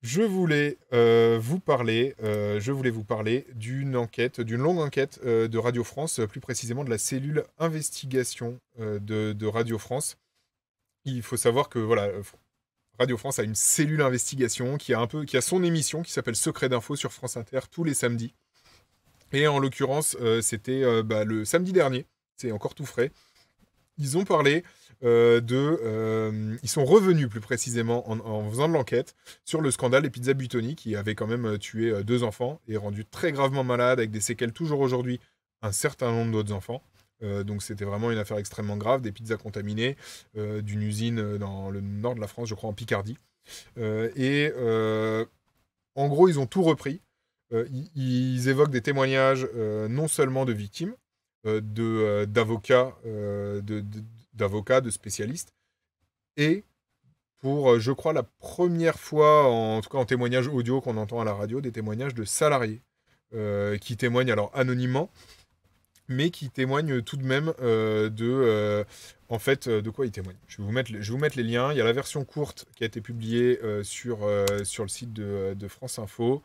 Je voulais vous parler d'une longue enquête de Radio France, plus précisément de la cellule investigation de Radio France. Il faut savoir que voilà, Radio France a une cellule investigation qui a son émission qui s'appelle Secret d'info sur France Inter tous les samedis. Et en l'occurrence, c'était le samedi dernier, c'est encore tout frais. Ils ont parlé ils sont revenus plus précisément en faisant de l'enquête sur le scandale des pizzas Buitoni qui avait quand même tué deux enfants et rendu très gravement malade avec des séquelles toujours aujourd'hui un certain nombre d'autres enfants. Donc c'était vraiment une affaire extrêmement grave, des pizzas contaminées d'une usine dans le nord de la France, je crois en Picardie. En gros, ils ont tout repris. Ils évoquent des témoignages non seulement de victimes, d'avocats, d'avocats, de spécialistes, et pour, je crois, la première fois, en tout cas en témoignage audio qu'on entend à la radio, des témoignages de salariés qui témoignent alors anonymement, mais qui témoignent tout de même de quoi ils témoignent. Je vais vous mettre les liens. Il y a la version courte qui a été publiée sur le site de France Info.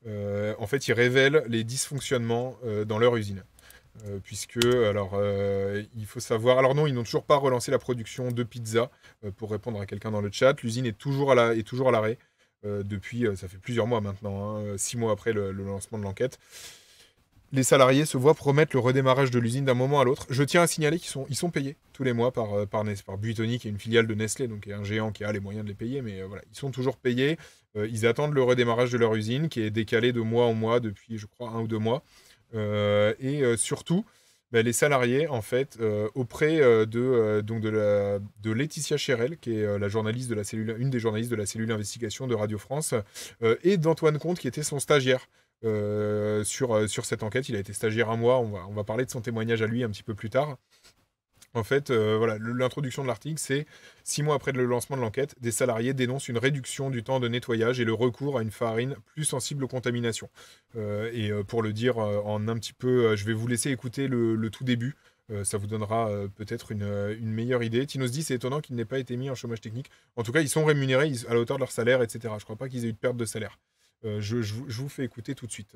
En fait, ils révèlent les dysfonctionnements dans leur usine. Il faut savoir... Alors non, ils n'ont toujours pas relancé la production de pizza, pour répondre à quelqu'un dans le chat. L'usine est toujours à l'arrêt, depuis, ça fait plusieurs mois maintenant, hein, 6 mois après le lancement de l'enquête. Les salariés se voient promettre le redémarrage de l'usine d'un moment à l'autre. Je tiens à signaler ils sont payés tous les mois par Buitoni, qui est une filiale de Nestlé, donc qui est un géant qui a les moyens de les payer, mais voilà, ils sont toujours payés. Ils attendent le redémarrage de leur usine, qui est décalé de mois en mois depuis, je crois, 1 ou 2 mois. Surtout, les salariés, en fait, auprès de Laetitia Chérel, qui est la journaliste de la cellule, une des journalistes de la cellule investigation de Radio France, et d'Antoine Comte, qui était son stagiaire sur cette enquête. Il a été stagiaire un mois. On va parler de son témoignage à lui un petit peu plus tard. En fait, voilà, l'introduction de l'article, c'est 6 mois après le lancement de l'enquête, des salariés dénoncent une réduction du temps de nettoyage et le recours à une farine plus sensible aux contaminations. Pour le dire en un petit peu, je vais vous laisser écouter le tout début. Ça vous donnera peut-être une meilleure idée. Tino se dit, c'est étonnant qu'ils n'aient pas été mis en chômage technique. En tout cas, ils sont rémunérés à la hauteur de leur salaire, etc. Je crois pas qu'ils aient eu de perte de salaire. Je vous fais écouter tout de suite.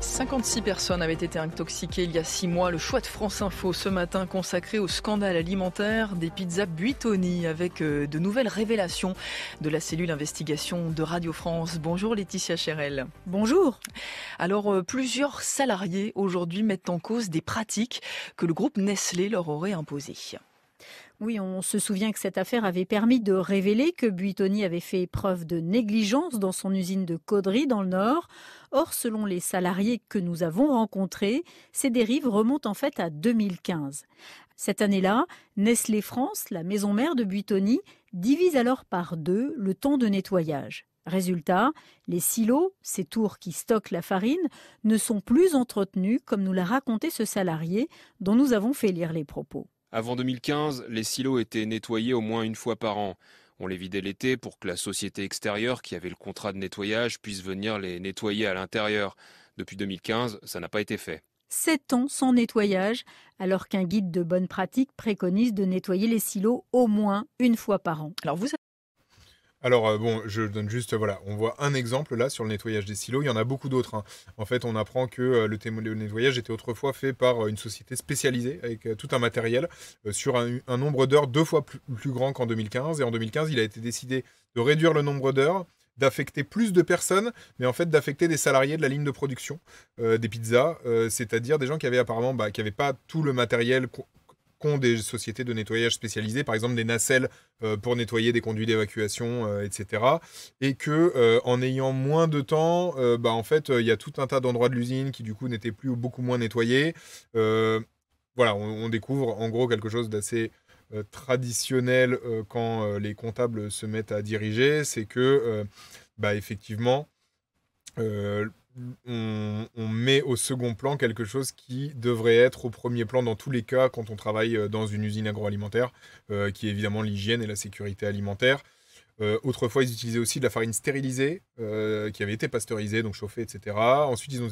56 personnes avaient été intoxiquées il y a 6 mois. Le choix de France Info ce matin consacré au scandale alimentaire des pizzas Buitoni avec de nouvelles révélations de la cellule investigation de Radio France. Bonjour Laetitia Chérel. Bonjour. Alors plusieurs salariés aujourd'hui mettent en cause des pratiques que le groupe Nestlé leur aurait imposées. Oui, on se souvient que cette affaire avait permis de révéler que Buitoni avait fait preuve de négligence dans son usine de Caudry dans le Nord. Or, selon les salariés que nous avons rencontrés, ces dérives remontent en fait à 2015. Cette année-là, Nestlé France, la maison mère de Buitoni, divise alors par 2 le temps de nettoyage. Résultat, les silos, ces tours qui stockent la farine, ne sont plus entretenus comme nous l'a raconté ce salarié dont nous avons fait lire les propos. Avant 2015, les silos étaient nettoyés au moins une fois par an. On les vidait l'été pour que la société extérieure qui avait le contrat de nettoyage puisse venir les nettoyer à l'intérieur. Depuis 2015, ça n'a pas été fait. 7 ans sans nettoyage, alors qu'un guide de bonne pratique préconise de nettoyer les silos au moins une fois par an. Alors, je donne juste, voilà, on voit un exemple là sur le nettoyage des silos. Il y en a beaucoup d'autres, hein. En fait, on apprend que le nettoyage était autrefois fait par une société spécialisée avec tout un matériel sur un nombre d'heures 2 fois plus grand qu'en 2015. Et en 2015, il a été décidé de réduire le nombre d'heures, d'affecter plus de personnes, mais en fait d'affecter des salariés de la ligne de production des pizzas, c'est-à-dire des gens qui avaient apparemment, qui n'avaient pas tout le matériel qu'ont des sociétés de nettoyage spécialisées, par exemple des nacelles pour nettoyer des conduits d'évacuation, etc. Et que en ayant moins de temps, en fait, il y a tout un tas d'endroits de l'usine qui du coup n'étaient plus ou beaucoup moins nettoyés. Voilà, on découvre en gros quelque chose d'assez traditionnel quand les comptables se mettent à diriger, c'est que effectivement, euh, on met au second plan quelque chose qui devrait être au premier plan dans tous les cas quand on travaille dans une usine agroalimentaire, qui est évidemment l'hygiène et la sécurité alimentaire. Autrefois, ils utilisaient aussi de la farine stérilisée, qui avait été pasteurisée, donc chauffée, etc. Ensuite, ils ont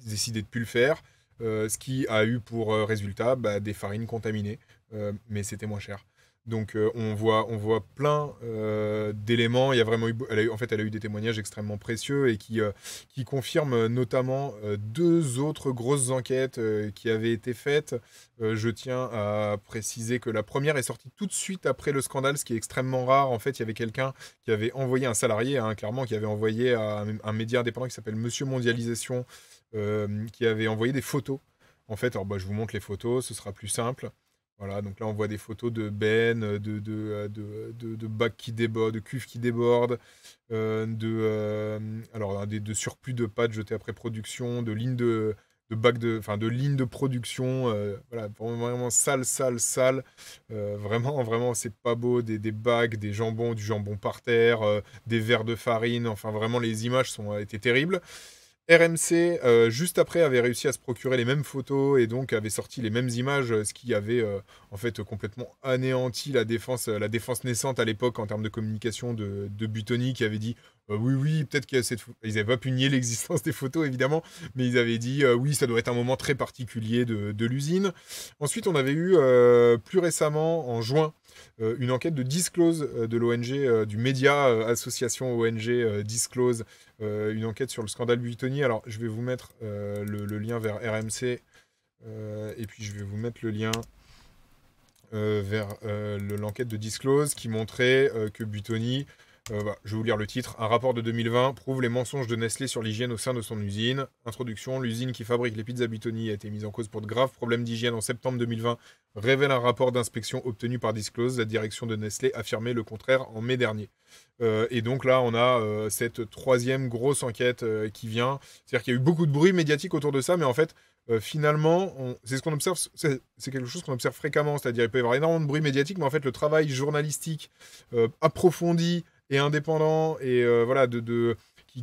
décidé de ne plus le faire, ce qui a eu pour résultat des farines contaminées, mais c'était moins cher. Donc on voit plein d'éléments. Il y a vraiment elle a eu des témoignages extrêmement précieux et qui confirment notamment 2 autres grosses enquêtes qui avaient été faites. Je tiens à préciser que la première est sortie tout de suite après le scandale, ce qui est extrêmement rare. En fait, il y avait quelqu'un qui avait envoyé un salarié, clairement, qui avait envoyé à un média indépendant qui s'appelle Monsieur Mondialisation, qui avait envoyé des photos. En fait, alors je vous montre les photos, ce sera plus simple. Voilà, donc là on voit des photos de bennes, de bacs qui débordent, de cuves qui débordent, de surplus de pâtes jetées après production, de lignes de lignes de production, voilà, vraiment sale. Vraiment, c'est pas beau, des bacs, du jambon par terre, des verres de farine, enfin vraiment les images étaient terribles. RMC, juste après, avait réussi à se procurer les mêmes photos et donc avait sorti les mêmes images, ce qui avait en fait complètement anéanti la défense naissante à l'époque en termes de communication de Buitoni, qui avait dit oui, peut-être qu'il y a Ils n'avaient pas pu nier l'existence des photos, évidemment, mais ils avaient dit oui, ça doit être un moment très particulier de l'usine. Ensuite, on avait eu plus récemment, en juin, une enquête de Disclose de l'ONG, du média association ONG Disclose, une enquête sur le scandale Buitoni. Alors, je vais vous mettre le lien vers RMC, et puis je vais vous mettre le lien vers l'enquête de Disclose qui montrait que Buitoni, je vais vous lire le titre. Un rapport de 2020 prouve les mensonges de Nestlé sur l'hygiène au sein de son usine. Introduction. L'usine qui fabrique les pizzas Buitoni a été mise en cause pour de graves problèmes d'hygiène en septembre 2020, révèle un rapport d'inspection obtenu par Disclose. La direction de Nestlé affirmait le contraire en mai dernier. Et donc là, on a cette 3e grosse enquête qui vient. C'est-à-dire qu'il y a eu beaucoup de bruit médiatique autour de ça, mais en fait, finalement, c'est ce qu'on observe, c'est quelque chose qu'on observe fréquemment. C'est-à-dire qu'il peut y avoir énormément de bruit médiatique, mais en fait, le travail journalistique approfondi et indépendant et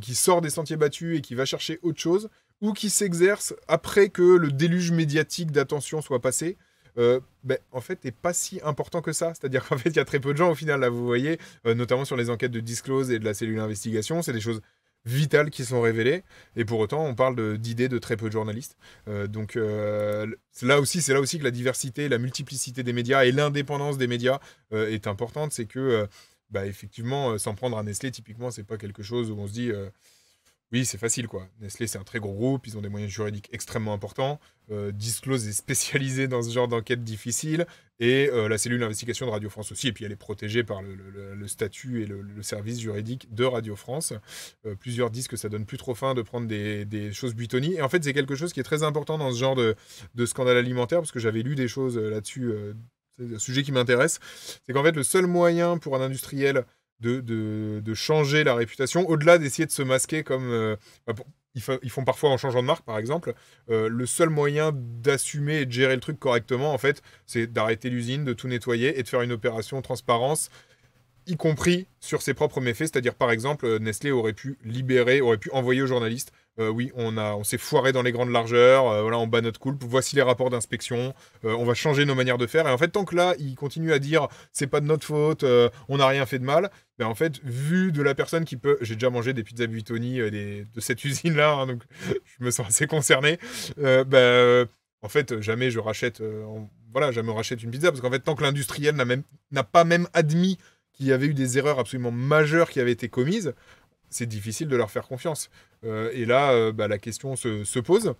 qui sort des sentiers battus et qui va chercher autre chose, ou qui s'exerce après que le déluge médiatique d'attention soit passé, en fait, n'est pas si important que ça. C'est-à-dire qu'en fait, il y a très peu de gens au final, là, vous voyez, notamment sur les enquêtes de Disclose et de la cellule d'investigation, c'est des choses vitales qui sont révélées, et pour autant, on parle d'idées de très peu de journalistes. C'est là aussi que la diversité, la multiplicité des médias et l'indépendance des médias est importante. C'est que effectivement, s'en prendre à Nestlé, typiquement, c'est pas quelque chose où on se dit oui, c'est facile, quoi. Nestlé, c'est un très gros groupe, ils ont des moyens juridiques extrêmement importants. Disclose est spécialisé dans ce genre d'enquête difficile, et la cellule d'investigation de Radio France aussi, et puis elle est protégée par le statut et le service juridique de Radio France. Plusieurs disent que ça donne plus trop faim de prendre des choses Buitoni, et en fait, c'est quelque chose qui est très important dans ce genre de scandale alimentaire, parce que j'avais lu des choses là-dessus. C'est un sujet qui m'intéresse, c'est qu'en fait, le seul moyen pour un industriel de changer la réputation, au-delà d'essayer de se masquer comme... ils font parfois en changeant de marque, par exemple, le seul moyen d'assumer et de gérer le truc correctement, en fait, c'est d'arrêter l'usine, de tout nettoyer et de faire une opération transparence, y compris sur ses propres méfaits. C'est-à-dire, par exemple, Nestlé aurait pu envoyer aux journalistes oui, on s'est foiré dans les grandes largeurs, on bat notre coulpe, voici les rapports d'inspection, on va changer nos manières de faire. Et en fait, tant que là, il continue à dire c'est pas de notre faute, on n'a rien fait de mal, en fait, vu de la personne qui peut... J'ai déjà mangé des pizzas Buitoni de cette usine-là, donc je me sens assez concerné. En fait, jamais je rachète, jamais on rachète une pizza, parce qu'en fait, tant que l'industriel n'a pas même admis qu'il y avait eu des erreurs absolument majeures qui avaient été commises, c'est difficile de leur faire confiance. Et là, la question se pose.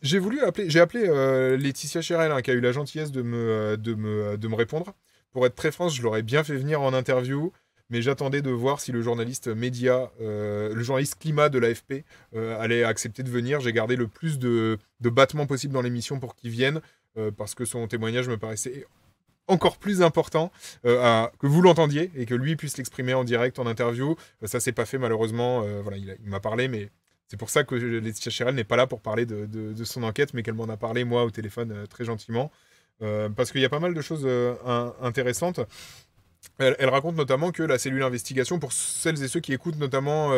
J'ai appelé Laetitia Chérel, qui a eu la gentillesse de me répondre. Pour être très franc, je l'aurais bien fait venir en interview, mais j'attendais de voir si le journaliste climat de l'AFP allait accepter de venir. J'ai gardé le plus de battements possible dans l'émission pour qu'il vienne, parce que son témoignage me paraissait encore plus important que vous l'entendiez et que lui puisse l'exprimer en direct, en interview. Ça s'est pas fait malheureusement. Il m'a parlé, mais c'est pour ça que Laetitia Chérel n'est pas là pour parler de son enquête, mais qu'elle m'en a parlé, moi, au téléphone, très gentiment. Parce qu'il y a pas mal de choses intéressantes. Elle raconte notamment que la cellule d'investigation, pour celles et ceux qui écoutent notamment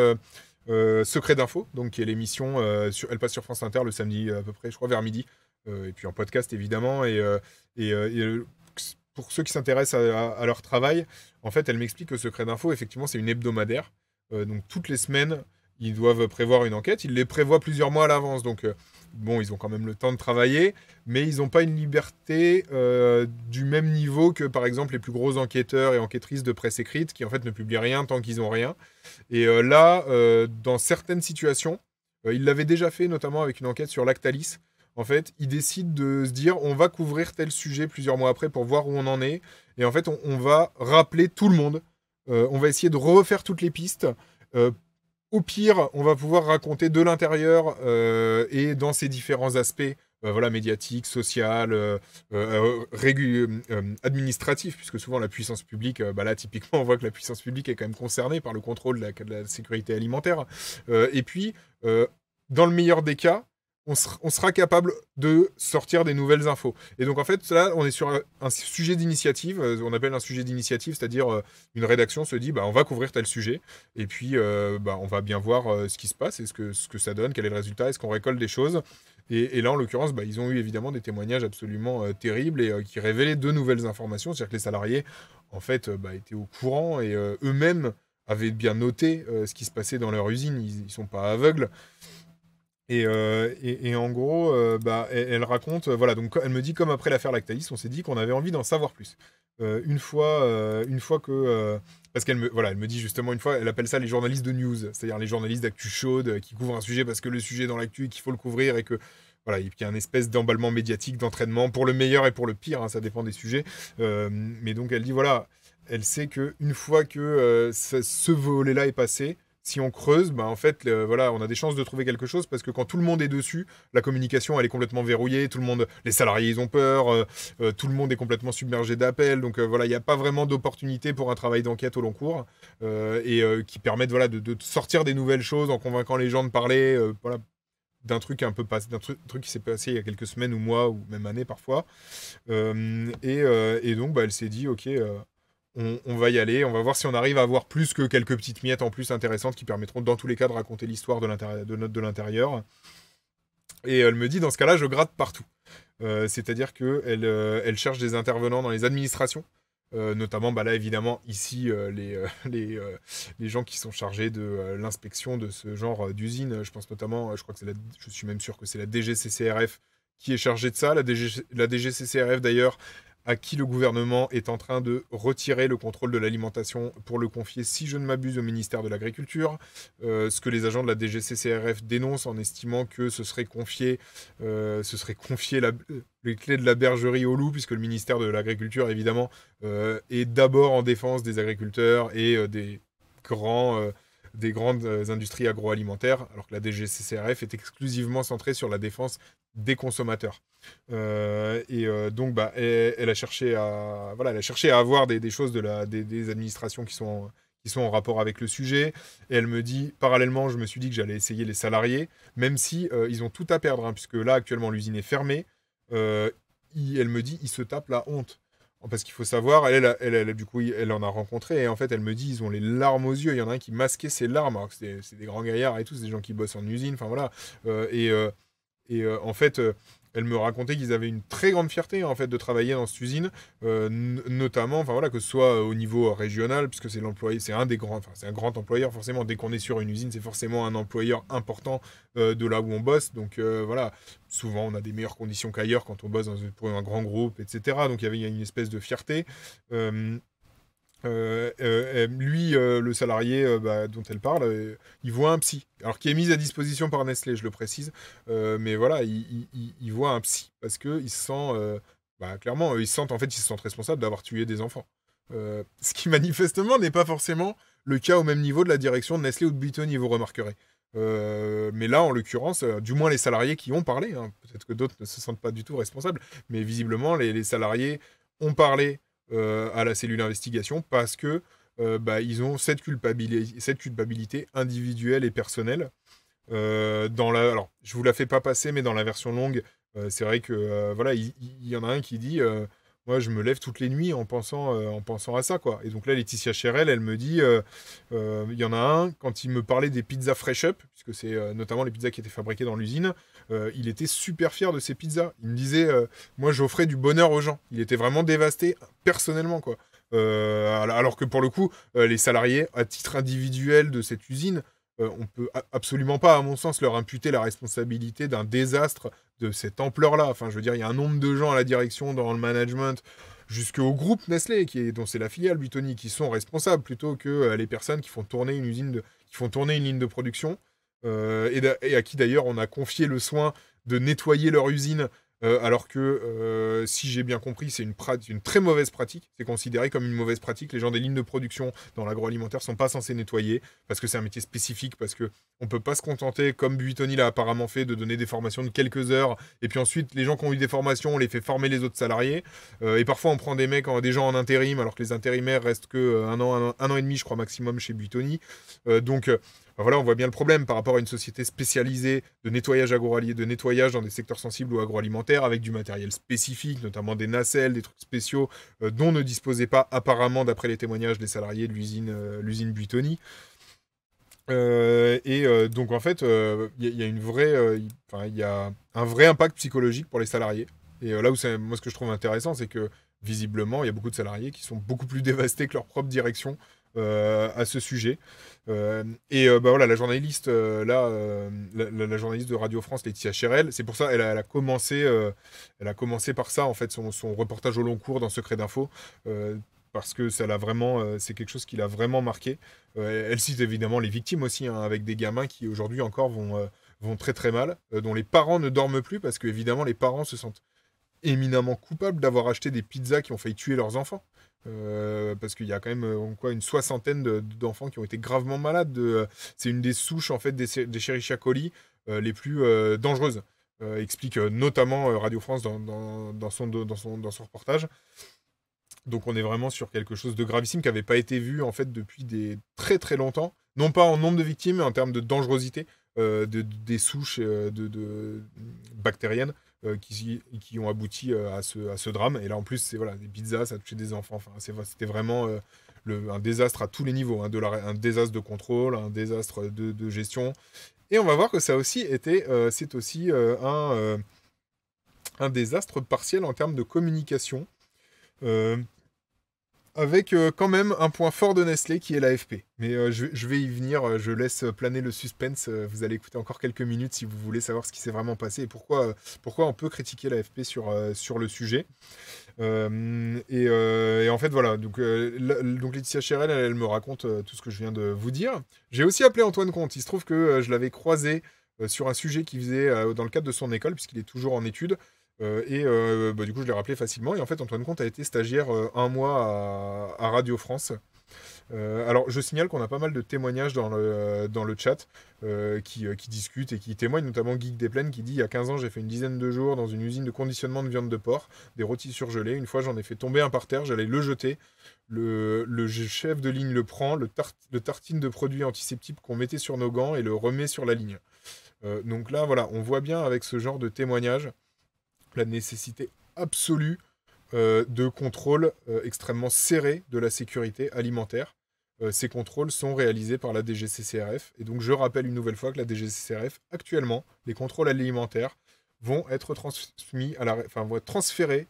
Secret d'Info, donc qui est l'émission, elle passe sur France Inter le samedi à peu près, je crois, vers midi, et puis en podcast évidemment, et pour ceux qui s'intéressent à leur travail, en fait, elle m'explique que Secret d'Info, effectivement, c'est une hebdomadaire. Donc, toutes les semaines, ils doivent prévoir une enquête. Ils les prévoient plusieurs mois à l'avance. Donc, bon, ils ont quand même le temps de travailler, mais ils n'ont pas une liberté du même niveau que, par exemple, les plus gros enquêteurs et enquêtrices de presse écrite, qui en fait ne publient rien tant qu'ils n'ont rien. Et là, dans certaines situations, ils l'avaient déjà fait, notamment avec une enquête sur Lactalis. En fait, ils décident de se dire, on va couvrir tel sujet plusieurs mois après pour voir où on en est. Et en fait, on va rappeler tout le monde. On va essayer de refaire toutes les pistes. Au pire, on va pouvoir raconter de l'intérieur et dans ses différents aspects, voilà, médiatiques, social, administratifs, puisque souvent la puissance publique, là typiquement on voit que la puissance publique est quand même concernée par le contrôle de la sécurité alimentaire. Et puis, dans le meilleur des cas, on sera capable de sortir des nouvelles infos. Et donc en fait, là, on est sur un sujet d'initiative, on appelle un sujet d'initiative, c'est-à-dire une rédaction se dit, on va couvrir tel sujet, et puis on va bien voir ce qui se passe, et ce que ça donne, quel est le résultat, est-ce qu'on récolte des choses. Et là, en l'occurrence, ils ont eu évidemment des témoignages absolument terribles et qui révélaient de nouvelles informations, c'est-à-dire que les salariés, en fait, étaient au courant, et eux-mêmes avaient bien noté ce qui se passait dans leur usine, ils ne sont pas aveugles. Et en gros, elle raconte, voilà, donc elle me dit, comme après l'affaire Lactalis, on s'est dit qu'on avait envie d'en savoir plus. Une fois que... parce elle me dit justement, une fois, elle appelle ça les journalistes de news, c'est-à-dire les journalistes d'actu chaude qui couvrent un sujet parce que le sujet est dans l'actu et qu'il faut le couvrir et que... Voilà, il y a un espèce d'emballement médiatique, d'entraînement, pour le meilleur et pour le pire, ça dépend des sujets. Mais donc elle dit, voilà, elle sait qu'une fois que ce volet-là est passé, si on creuse, en fait, voilà, on a des chances de trouver quelque chose parce que quand tout le monde est dessus, la communication, elle est complètement verrouillée, les salariés, ils ont peur, tout le monde est complètement submergé d'appels, donc voilà, il n'y a pas vraiment d'opportunité pour un travail d'enquête au long cours qui permettent, voilà, de sortir des nouvelles choses en convainquant les gens de parler, voilà, d'un truc d'un truc qui s'est passé il y a quelques semaines ou mois ou même années parfois. Et donc, elle s'est dit, ok. On va y aller, on va voir si on arrive à avoir plus que quelques petites miettes en plus intéressantes qui permettront dans tous les cas de raconter l'histoire de l'intérieur. Et elle me dit, dans ce cas-là, je gratte partout. C'est-à-dire qu'elle elle cherche des intervenants dans les administrations, notamment, là, évidemment, ici, les gens qui sont chargés de l'inspection de ce genre d'usine. Je pense notamment, je suis même sûr que c'est la DGCCRF qui est chargée de ça. La DGCCRF, d'ailleurs, à qui le gouvernement est en train de retirer le contrôle de l'alimentation pour le confier, si je ne m'abuse, au ministère de l'Agriculture. Ce que les agents de la DGCCRF dénoncent en estimant que ce serait confié les clés de la bergerie au loup, puisque le ministère de l'Agriculture, évidemment, est d'abord en défense des agriculteurs et des grandes industries agroalimentaires, alors que la DGCCRF est exclusivement centrée sur la défense des consommateurs. Donc, elle a cherché à avoir des choses des administrations qui sont en rapport avec le sujet. Et elle me dit, parallèlement, je me suis dit que j'allais essayer les salariés, même si ils ont tout à perdre, puisque là, actuellement, l'usine est fermée. Elle me dit, ils se tapent la honte. Parce qu'il faut savoir, du coup, elle en a rencontré, et en fait, elle me dit, ils ont les larmes aux yeux. Il y en a un qui masquait ses larmes, alors que c'est des grands gaillards et tout, c'est des gens qui bossent en usine, enfin voilà. En fait, elle me racontait qu'ils avaient une très grande fierté, en fait, de travailler dans cette usine, notamment, enfin voilà, que ce soit au niveau régional, puisque c'est l'employé, c'est un grand employeur, forcément. Dès qu'on est sur une usine, c'est forcément un employeur important de là où on bosse. Donc voilà, souvent on a des meilleures conditions qu'ailleurs quand on bosse pour un grand groupe, etc. Donc il y a une espèce de fierté. Lui, le salarié dont elle parle, il voit un psy, alors qui est mis à disposition par Nestlé, je le précise, mais voilà, il voit un psy parce que il se sent, clairement, ils se sentent responsables d'avoir tué des enfants. Ce qui manifestement n'est pas forcément le cas au même niveau de la direction de Nestlé ou de Buitoni, vous remarquerez. Mais là, en l'occurrence, du moins les salariés qui ont parlé, peut-être que d'autres ne se sentent pas du tout responsables, mais visiblement les salariés ont parlé à la cellule investigation parce que ils ont cette culpabilité individuelle et personnelle. Alors, je vous la fais pas passer, mais dans la version longue, c'est vrai que voilà, il y en a un qui dit moi, je me lève toutes les nuits en pensant à ça, quoi. Et donc là, Laetitia Cherel, elle me dit il y en a un, quand il me parlait des pizzas Fresh Up, puisque c'est notamment les pizzas qui étaient fabriquées dans l'usine, il était super fier de ses pizzas. Il me disait moi, j'offrais du bonheur aux gens. Il était vraiment dévasté personnellement, quoi. Alors que pour le coup, les salariés, à titre individuel de cette usine, on peut absolument pas, à mon sens, leur imputer la responsabilité d'un désastre de cette ampleur-là. Enfin, je veux dire, il y a un nombre de gens à la direction, dans le management, jusqu'au groupe Nestlé, dont c'est la filiale Buitoni, qui sont responsables, plutôt que les personnes qui font tourner qui font tourner une ligne de production, et à qui d'ailleurs on a confié le soin de nettoyer leur usine, alors que, si j'ai bien compris, c'est une très mauvaise pratique. C'est considéré comme une mauvaise pratique. Les gens des lignes de production dans l'agroalimentaire sont pas censés nettoyer, parce que c'est un métier spécifique, parce que on peut pas se contenter, comme Buitoni l'a apparemment fait, de donner des formations de quelques heures, et puis ensuite, les gens qui ont eu des formations, on les fait former les autres salariés, et parfois on prend des gens en intérim, alors que les intérimaires restent que un an et demi, je crois, maximum chez Buitoni. Voilà, on voit bien le problème par rapport à une société spécialisée de nettoyage dans des secteurs sensibles ou agroalimentaires, avec du matériel spécifique, notamment des nacelles, des trucs spéciaux, dont ne disposaient pas apparemment, d'après les témoignages des salariés de l'usine Buitoni. Donc en fait, il y a un vrai impact psychologique pour les salariés. Et là où moi, ce que je trouve intéressant, c'est que visiblement, il y a beaucoup de salariés qui sont beaucoup plus dévastés que leur propre direction à ce sujet. Voilà, la journaliste, la journaliste de Radio France, Laetitia Chérel, c'est pour ça elle a commencé par ça, en fait, son reportage au long cours dans Secret d'Info, parce que ça l'a vraiment, c'est quelque chose qui l'a vraiment marqué. Elle cite évidemment les victimes aussi, hein, avec des gamins qui aujourd'hui encore vont très très mal, dont les parents ne dorment plus, parce que évidemment les parents se sentent éminemment coupables d'avoir acheté des pizzas qui ont failli tuer leurs enfants. Parce qu'il y a quand même une 60aine d'enfants qui ont été gravement malades. C'est une des souches, en fait, des Escherichia coli les plus dangereuses, explique notamment Radio France dans son reportage. Donc on est vraiment sur quelque chose de gravissime qui n'avait pas été vu, en fait, depuis très très longtemps, non pas en nombre de victimes, mais en termes de dangerosité des souches bactériennes qui ont abouti à ce drame. Et là, en plus, c'est des pizzas, ça a touché des enfants. Enfin, c'était vraiment un désastre à tous les niveaux, hein, un désastre de contrôle, un désastre de gestion. Et on va voir que ça aussi c'est aussi un désastre partiel en termes de communication, avec quand même un point fort de Nestlé qui est l'AFP. Mais je vais y venir, je laisse planer le suspense. Vous allez écouter encore quelques minutes si vous voulez savoir ce qui s'est vraiment passé et pourquoi on peut critiquer l'AFP sur le sujet. Et en fait, voilà. Donc Laetitia Chérel, elle me raconte tout ce que je viens de vous dire. J'ai aussi appelé Antoine Comte. Il se trouve que je l'avais croisé sur un sujet qu'il faisait dans le cadre de son école, puisqu'il est toujours en études. Du coup, je l'ai rappelé facilement. Et en fait, Antoine Comte a été stagiaire un mois à Radio France. Alors, je signale qu'on a pas mal de témoignages dans le chat qui discutent et qui témoignent, notamment Geek des Plaines qui dit: il y a 15 ans, j'ai fait une dizaine de jours dans une usine de conditionnement de viande de porc, des rôtis surgelés. Une fois, j'en ai fait tomber un par terre, j'allais le jeter. Le chef de ligne le prend, le tartine de produits antiseptiques qu'on mettait sur nos gants et le remet sur la ligne. Donc là, voilà, on voit bien avec ce genre de témoignage la nécessité absolue de contrôles extrêmement serrés de la sécurité alimentaire. Ces contrôles sont réalisés par la DGCCRF. Et donc, je rappelle une nouvelle fois que la DGCCRF, actuellement, les contrôles alimentaires vont être vont être transférés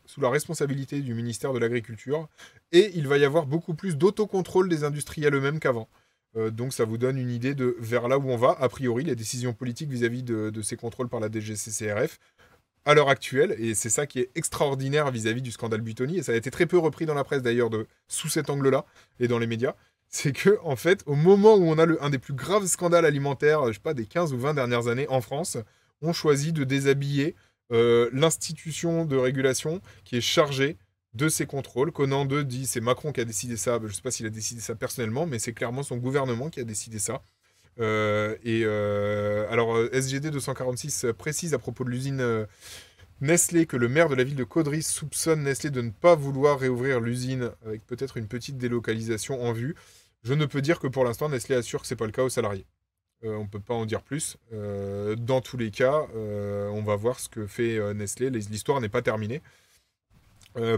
sous la responsabilité du ministère de l'Agriculture. Et il va y avoir beaucoup plus d'autocontrôle des industriels eux-mêmes qu'avant. Donc, ça vous donne une idée de vers là où on va. A priori, les décisions politiques vis-à-vis de ces contrôles par la DGCCRF, à l'heure actuelle, et c'est ça qui est extraordinaire vis-à-vis du scandale Buitoni, et ça a été très peu repris dans la presse d'ailleurs sous cet angle-là, et dans les médias, c'est que, en fait, au moment où on a un des plus graves scandales alimentaires, je sais pas, des 15 ou 20 dernières années en France, on choisit de déshabiller l'institution de régulation qui est chargée de ces contrôles. Conan II dit c'est Macron qui a décidé ça, je sais pas s'il a décidé ça personnellement, mais c'est clairement son gouvernement qui a décidé ça. Alors, SGD 246 précise à propos de l'usine Nestlé que le maire de la ville de Caudry soupçonne Nestlé de ne pas vouloir réouvrir l'usine avec peut-être une petite délocalisation en vue. Je ne peux dire que pour l'instant, Nestlé assure que ce n'est pas le cas aux salariés. On ne peut pas en dire plus. Dans tous les cas, on va voir ce que fait Nestlé. L'histoire n'est pas terminée.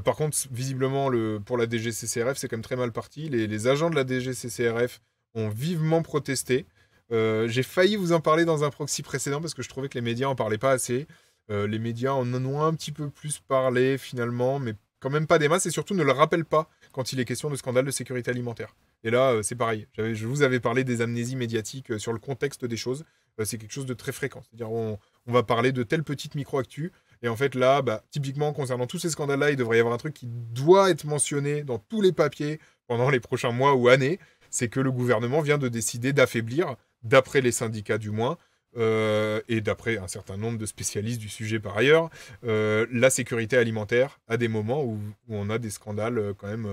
Par contre, visiblement, pour la DGCCRF, c'est quand même très mal parti. Les agents de la DGCCRF ont vivement protesté. J'ai failli vous en parler dans un proxy précédent parce que je trouvais que les médias en parlaient pas assez. Les médias en ont un petit peu plus parlé finalement, mais quand même pas des masses, et surtout ne le rappellent pas quand il est question de scandale de sécurité alimentaire. Et là, c'est pareil. Je vous avais parlé des amnésies médiatiques sur le contexte des choses. C'est quelque chose de très fréquent. C'est-à-dire, on va parler de telle petite micro-actu. Et en fait, là, typiquement, concernant tous ces scandales-là, il devrait y avoir un truc qui doit être mentionné dans tous les papiers pendant les prochains mois ou années. C'est que le gouvernement vient de décider d'affaiblir, d'après les syndicats du moins, et d'après un certain nombre de spécialistes du sujet par ailleurs, la sécurité alimentaire à des moments où on a des scandales quand même.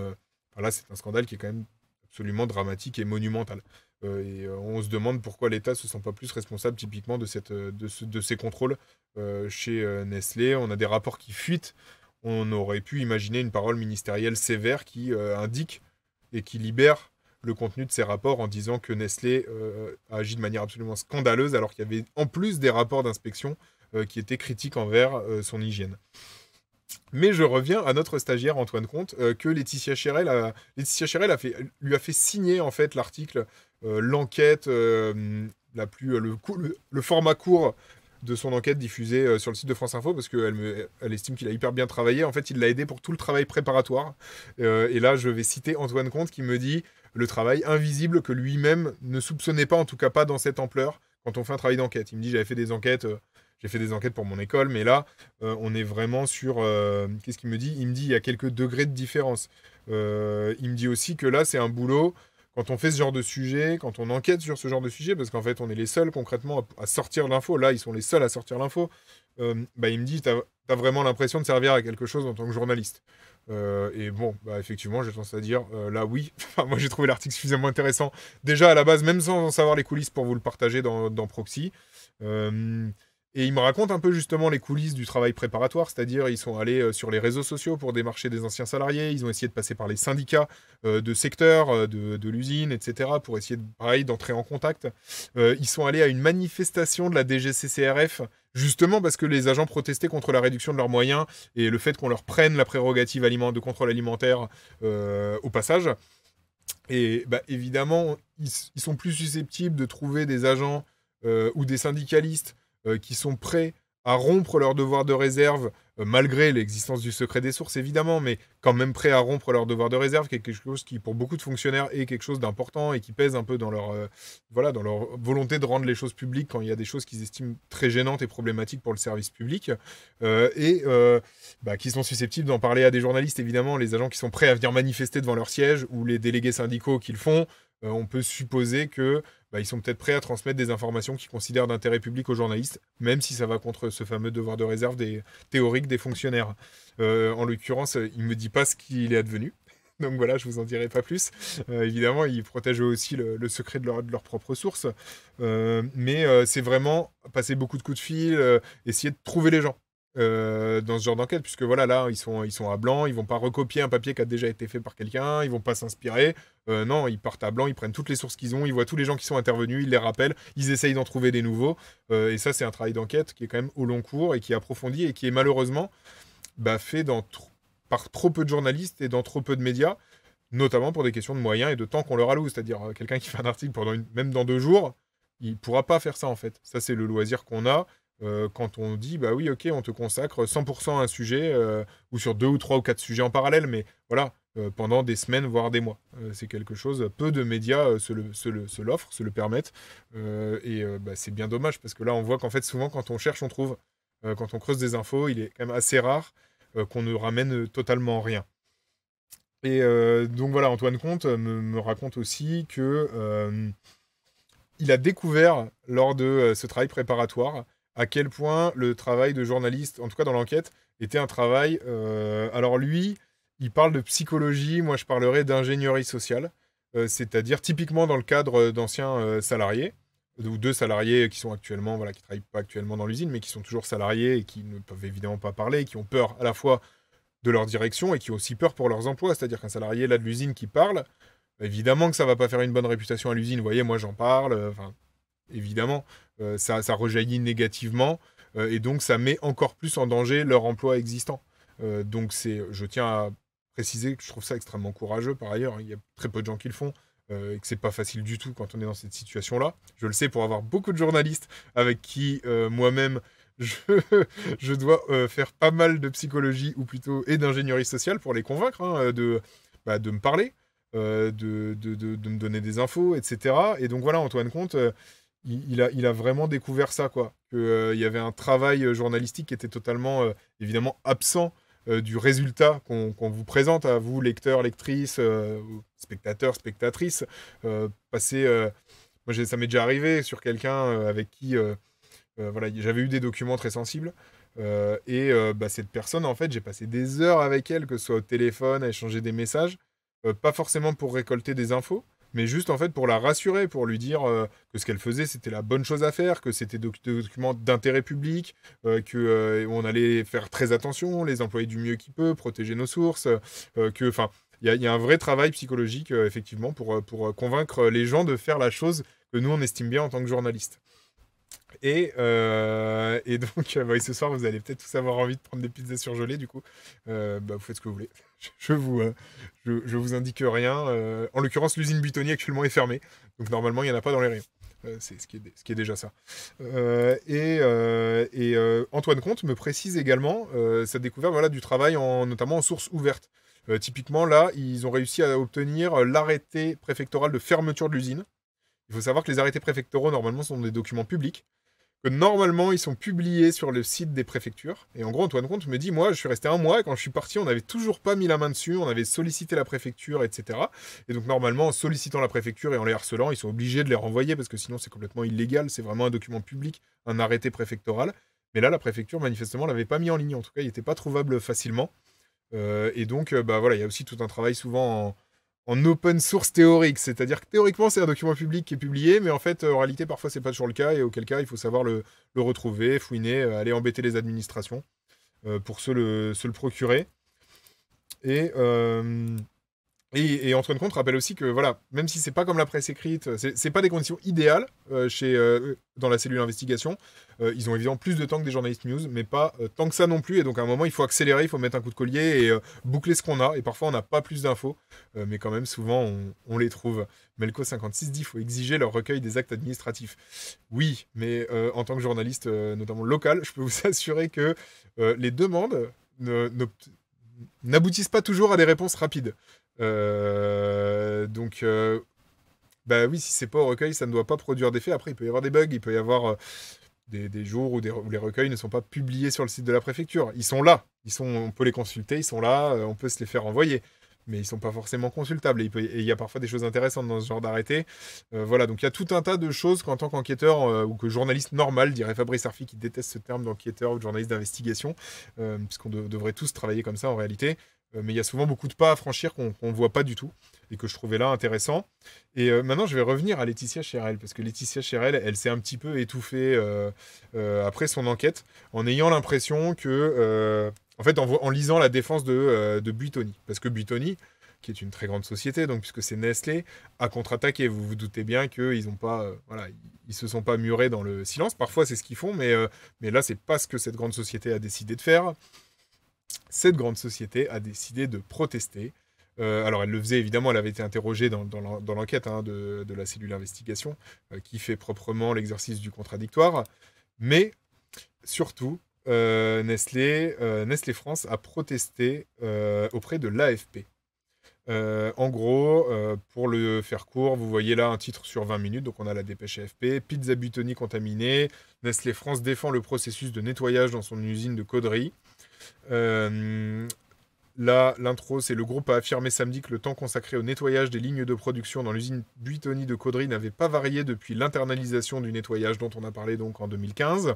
Là, c'est un scandale qui est quand même absolument dramatique et monumental. Et on se demande pourquoi l'État ne se sent pas plus responsable typiquement de ces contrôles chez Nestlé. On a des rapports qui fuitent. On aurait pu imaginer une parole ministérielle sévère qui indique et qui libère le contenu de ces rapports en disant que Nestlé a agi de manière absolument scandaleuse alors qu'il y avait en plus des rapports d'inspection qui étaient critiques envers son hygiène. Mais je reviens à notre stagiaire Antoine Comte, que Laetitia Chérel lui a fait signer en fait l'article, l'enquête, le format court de son enquête diffusée sur le site de France Info, parce qu'elle estime qu'il a hyper bien travaillé. En fait, il l'a aidé pour tout le travail préparatoire. Et là, je vais citer Antoine Comte qui me dit le travail invisible que lui-même ne soupçonnait pas, en tout cas pas dans cette ampleur, quand on fait un travail d'enquête. Il me dit j'ai fait des enquêtes pour mon école, mais là, on est vraiment sur... qu'est-ce qu'il me dit ? Il me dit il y a quelques degrés de différence. Il me dit aussi que là, c'est un boulot, quand on fait ce genre de sujet, quand on enquête sur ce genre de sujet, parce qu'en fait, on est les seuls concrètement à sortir l'info. Là, ils sont les seuls à sortir l'info. Il me dit t'as vraiment l'impression de servir à quelque chose en tant que journaliste. Et bon, effectivement, j'ai tendance à dire, là, oui. Moi, j'ai trouvé l'article suffisamment intéressant. Déjà, à la base, même sans en savoir les coulisses pour vous le partager dans Proxy. Et il me raconte un peu justement les coulisses du travail préparatoire, c'est-à-dire ils sont allés sur les réseaux sociaux pour démarcher des anciens salariés, ils ont essayé de passer par les syndicats de secteur, de l'usine, etc., pour essayer, pareil, d'entrer en contact. Ils sont allés à une manifestation de la DGCCRF, justement parce que les agents protestaient contre la réduction de leurs moyens et le fait qu'on leur prenne la prérogative de contrôle alimentaire au passage. Et évidemment, ils sont plus susceptibles de trouver des agents ou des syndicalistes qui sont prêts à rompre leur devoir de réserve, malgré l'existence du secret des sources évidemment, mais quand même prêts à rompre leur devoir de réserve, quelque chose qui pour beaucoup de fonctionnaires est quelque chose d'important et qui pèse un peu dans leur volonté de rendre les choses publiques quand il y a des choses qu'ils estiment très gênantes et problématiques pour le service public, qui sont susceptibles d'en parler à des journalistes évidemment, les agents qui sont prêts à venir manifester devant leur siège ou les délégués syndicaux qui le font. On peut supposer que ils sont peut-être prêts à transmettre des informations qu'ils considèrent d'intérêt public aux journalistes, même si ça va contre ce fameux devoir de réserve théorique des fonctionnaires. En l'occurrence, il ne me dit pas ce qu'il est advenu. Donc voilà, je vous en dirai pas plus. Évidemment, ils protègent aussi le secret de leur propre source. Mais c'est vraiment passer beaucoup de coups de fil, essayer de trouver les gens. Dans ce genre d'enquête, puisque voilà, là, ils sont à blanc, ils vont pas recopier un papier qui a déjà été fait par quelqu'un, ils vont pas s'inspirer. Non, ils partent à blanc, ils prennent toutes les sources qu'ils ont, ils voient tous les gens qui sont intervenus, ils les rappellent, ils essayent d'en trouver des nouveaux. Et ça, c'est un travail d'enquête qui est quand même au long cours et qui est approfondi et qui est malheureusement fait par trop peu de journalistes et dans trop peu de médias, notamment pour des questions de moyens et de temps qu'on leur alloue. C'est-à-dire, quelqu'un qui fait un article même dans 2 jours, il pourra pas faire ça en fait. Ça, c'est le loisir qu'on a. Quand on dit, oui, ok, on te consacre 100% à un sujet, ou sur 2 ou 3 ou 4 sujets en parallèle, mais voilà, pendant des semaines, voire des mois. C'est quelque chose, peu de médias se l'offrent, se le permettent, c'est bien dommage, parce que là, on voit qu'en fait, souvent, quand on cherche, on trouve. Quand on creuse des infos, il est quand même assez rare qu'on ne ramène totalement rien. Et donc voilà, Antoine Comte me raconte aussi que il a découvert, lors de ce travail préparatoire, à quel point le travail de journaliste, en tout cas dans l'enquête, était un travail... alors lui, il parle de psychologie, moi je parlerais d'ingénierie sociale, c'est-à-dire typiquement dans le cadre d'anciens salariés, ou de salariés qui sont actuellement, qui travaillent pas actuellement dans l'usine, mais qui sont toujours salariés et qui ne peuvent évidemment pas parler, qui ont peur à la fois de leur direction et qui ont aussi peur pour leurs emplois, c'est-à-dire qu'un salarié là de l'usine qui parle, évidemment que ça va pas faire une bonne réputation à l'usine, vous voyez, moi j'en parle, évidemment, ça rejaillit négativement, et donc ça met encore plus en danger leur emploi existant. Donc je tiens à préciser que je trouve ça extrêmement courageux, par ailleurs, il y a très peu de gens qui le font, et que c'est pas facile du tout quand on est dans cette situation-là. Je le sais pour avoir beaucoup de journalistes avec qui moi-même je dois faire pas mal de psychologie, ou plutôt, et d'ingénierie sociale pour les convaincre de me parler. de me donner des infos, etc. Et donc voilà, Antoine Comte, il a vraiment découvert ça, quoi. Qu'il y avait un travail journalistique qui était totalement, évidemment, absent du résultat qu'on vous présente à vous, lecteurs, lectrices, spectateurs, spectatrices. Passer, ça m'est déjà arrivé sur quelqu'un avec qui voilà, j'avais eu des documents très sensibles. Cette personne, en fait, j'ai passé des heures avec elle, que ce soit au téléphone, à échanger des messages, pas forcément pour récolter des infos, mais juste en fait pour la rassurer, pour lui dire que ce qu'elle faisait, c'était la bonne chose à faire, que c'était des documents d'intérêt public, on allait faire très attention, les employer du mieux qu'il peut, protéger nos sources, il y a un vrai travail psychologique, effectivement, pour convaincre les gens de faire la chose que nous, on estime bien en tant que journalistes. Et donc, ce soir, vous allez peut-être tous avoir envie de prendre des pizzas surgelées, du coup. Vous faites ce que vous voulez. Je vous indique rien. En l'occurrence, l'usine Buitoni actuellement est fermée. Donc, normalement, il n'y en a pas dans les rayons. C'est ce qui est déjà ça. Antoine Comte me précise également sa découverte, voilà, du travail notamment en source ouverte. Typiquement, là, ils ont réussi à obtenir l'arrêté préfectoral de fermeture de l'usine. Il faut savoir que les arrêtés préfectoraux, normalement, sont des documents publics, que normalement, ils sont publiés sur le site des préfectures. Et en gros, Antoine Comte me dit, moi, je suis resté un mois, et quand je suis parti, on n'avait toujours pas mis la main dessus, on avait sollicité la préfecture, etc. Et donc, normalement, en sollicitant la préfecture et en les harcelant, ils sont obligés de les renvoyer, parce que sinon, c'est complètement illégal, c'est vraiment un document public, un arrêté préfectoral. Mais là, la préfecture, manifestement, l'avait pas mis en ligne. En tout cas, il n'était pas trouvable facilement. Voilà, il y a aussi tout un travail souvent en open source théorique, c'est-à-dire que théoriquement c'est un document public qui est publié, mais en fait en réalité parfois c'est pas toujours le cas, et auquel cas il faut savoir le retrouver, fouiner, aller embêter les administrations pour se le procurer. Et Antoine Comte rappelle aussi que voilà, même si c'est pas comme la presse écrite, c'est pas des conditions idéales dans la cellule investigation. Ils ont évidemment plus de temps que des journalistes news, mais pas tant que ça non plus. Et donc à un moment, il faut accélérer, il faut mettre un coup de collier et boucler ce qu'on a. Et parfois, on n'a pas plus d'infos, mais quand même, souvent, on les trouve. Melco 56 dit qu'il faut exiger leur recueil des actes administratifs. Oui, mais en tant que journaliste, notamment local, je peux vous assurer que les demandes n'aboutissent pas toujours à des réponses rapides. Oui, si c'est pas au recueil, ça ne doit pas produire d'effet. Après, il peut y avoir des bugs, il peut y avoir des jours où les recueils ne sont pas publiés sur le site de la préfecture. Ils sont là, on peut les consulter, ils sont là, on peut se les faire envoyer, mais ils sont pas forcément consultables. Et il y a parfois des choses intéressantes dans ce genre d'arrêté. Voilà, donc il y a tout un tas de choses qu'en tant qu'enquêteur ou que journaliste normal, dirait Fabrice Arfi, qui déteste ce terme d'enquêteur ou de journaliste d'investigation, puisqu'on devrait tous travailler comme ça en réalité. Mais il y a souvent beaucoup de pas à franchir qu'on ne voit pas du tout et que je trouvais là intéressant. Et maintenant, je vais revenir à Laetitia Chérel, parce que Laetitia Chérel, elle s'est un petit peu étouffée après son enquête, en ayant l'impression que, en fait, en lisant la défense de Buitoni, parce que Buitoni, qui est une très grande société, donc puisque c'est Nestlé, a contre-attaqué. Vous vous doutez bien qu'ils ont pas, ils se sont pas murés dans le silence. Parfois, c'est ce qu'ils font, mais là, c'est pas ce que cette grande société a décidé de faire. Cette grande société a décidé de protester. Alors, elle le faisait, évidemment, elle avait été interrogée dans l'enquête de la cellule investigation, qui fait proprement l'exercice du contradictoire. Mais, surtout, Nestlé France a protesté auprès de l'AFP. En gros, pour le faire court, vous voyez là un titre sur 20 minutes, donc on a la dépêche AFP, pizza Buitoni contaminée, Nestlé France défend le processus de nettoyage dans son usine de Caudry. Là, l'intro, c'est: le groupe a affirmé samedi que le temps consacré au nettoyage des lignes de production dans l'usine Buitoni de Caudry n'avait pas varié depuis l'internalisation du nettoyage dont on a parlé donc en 2015.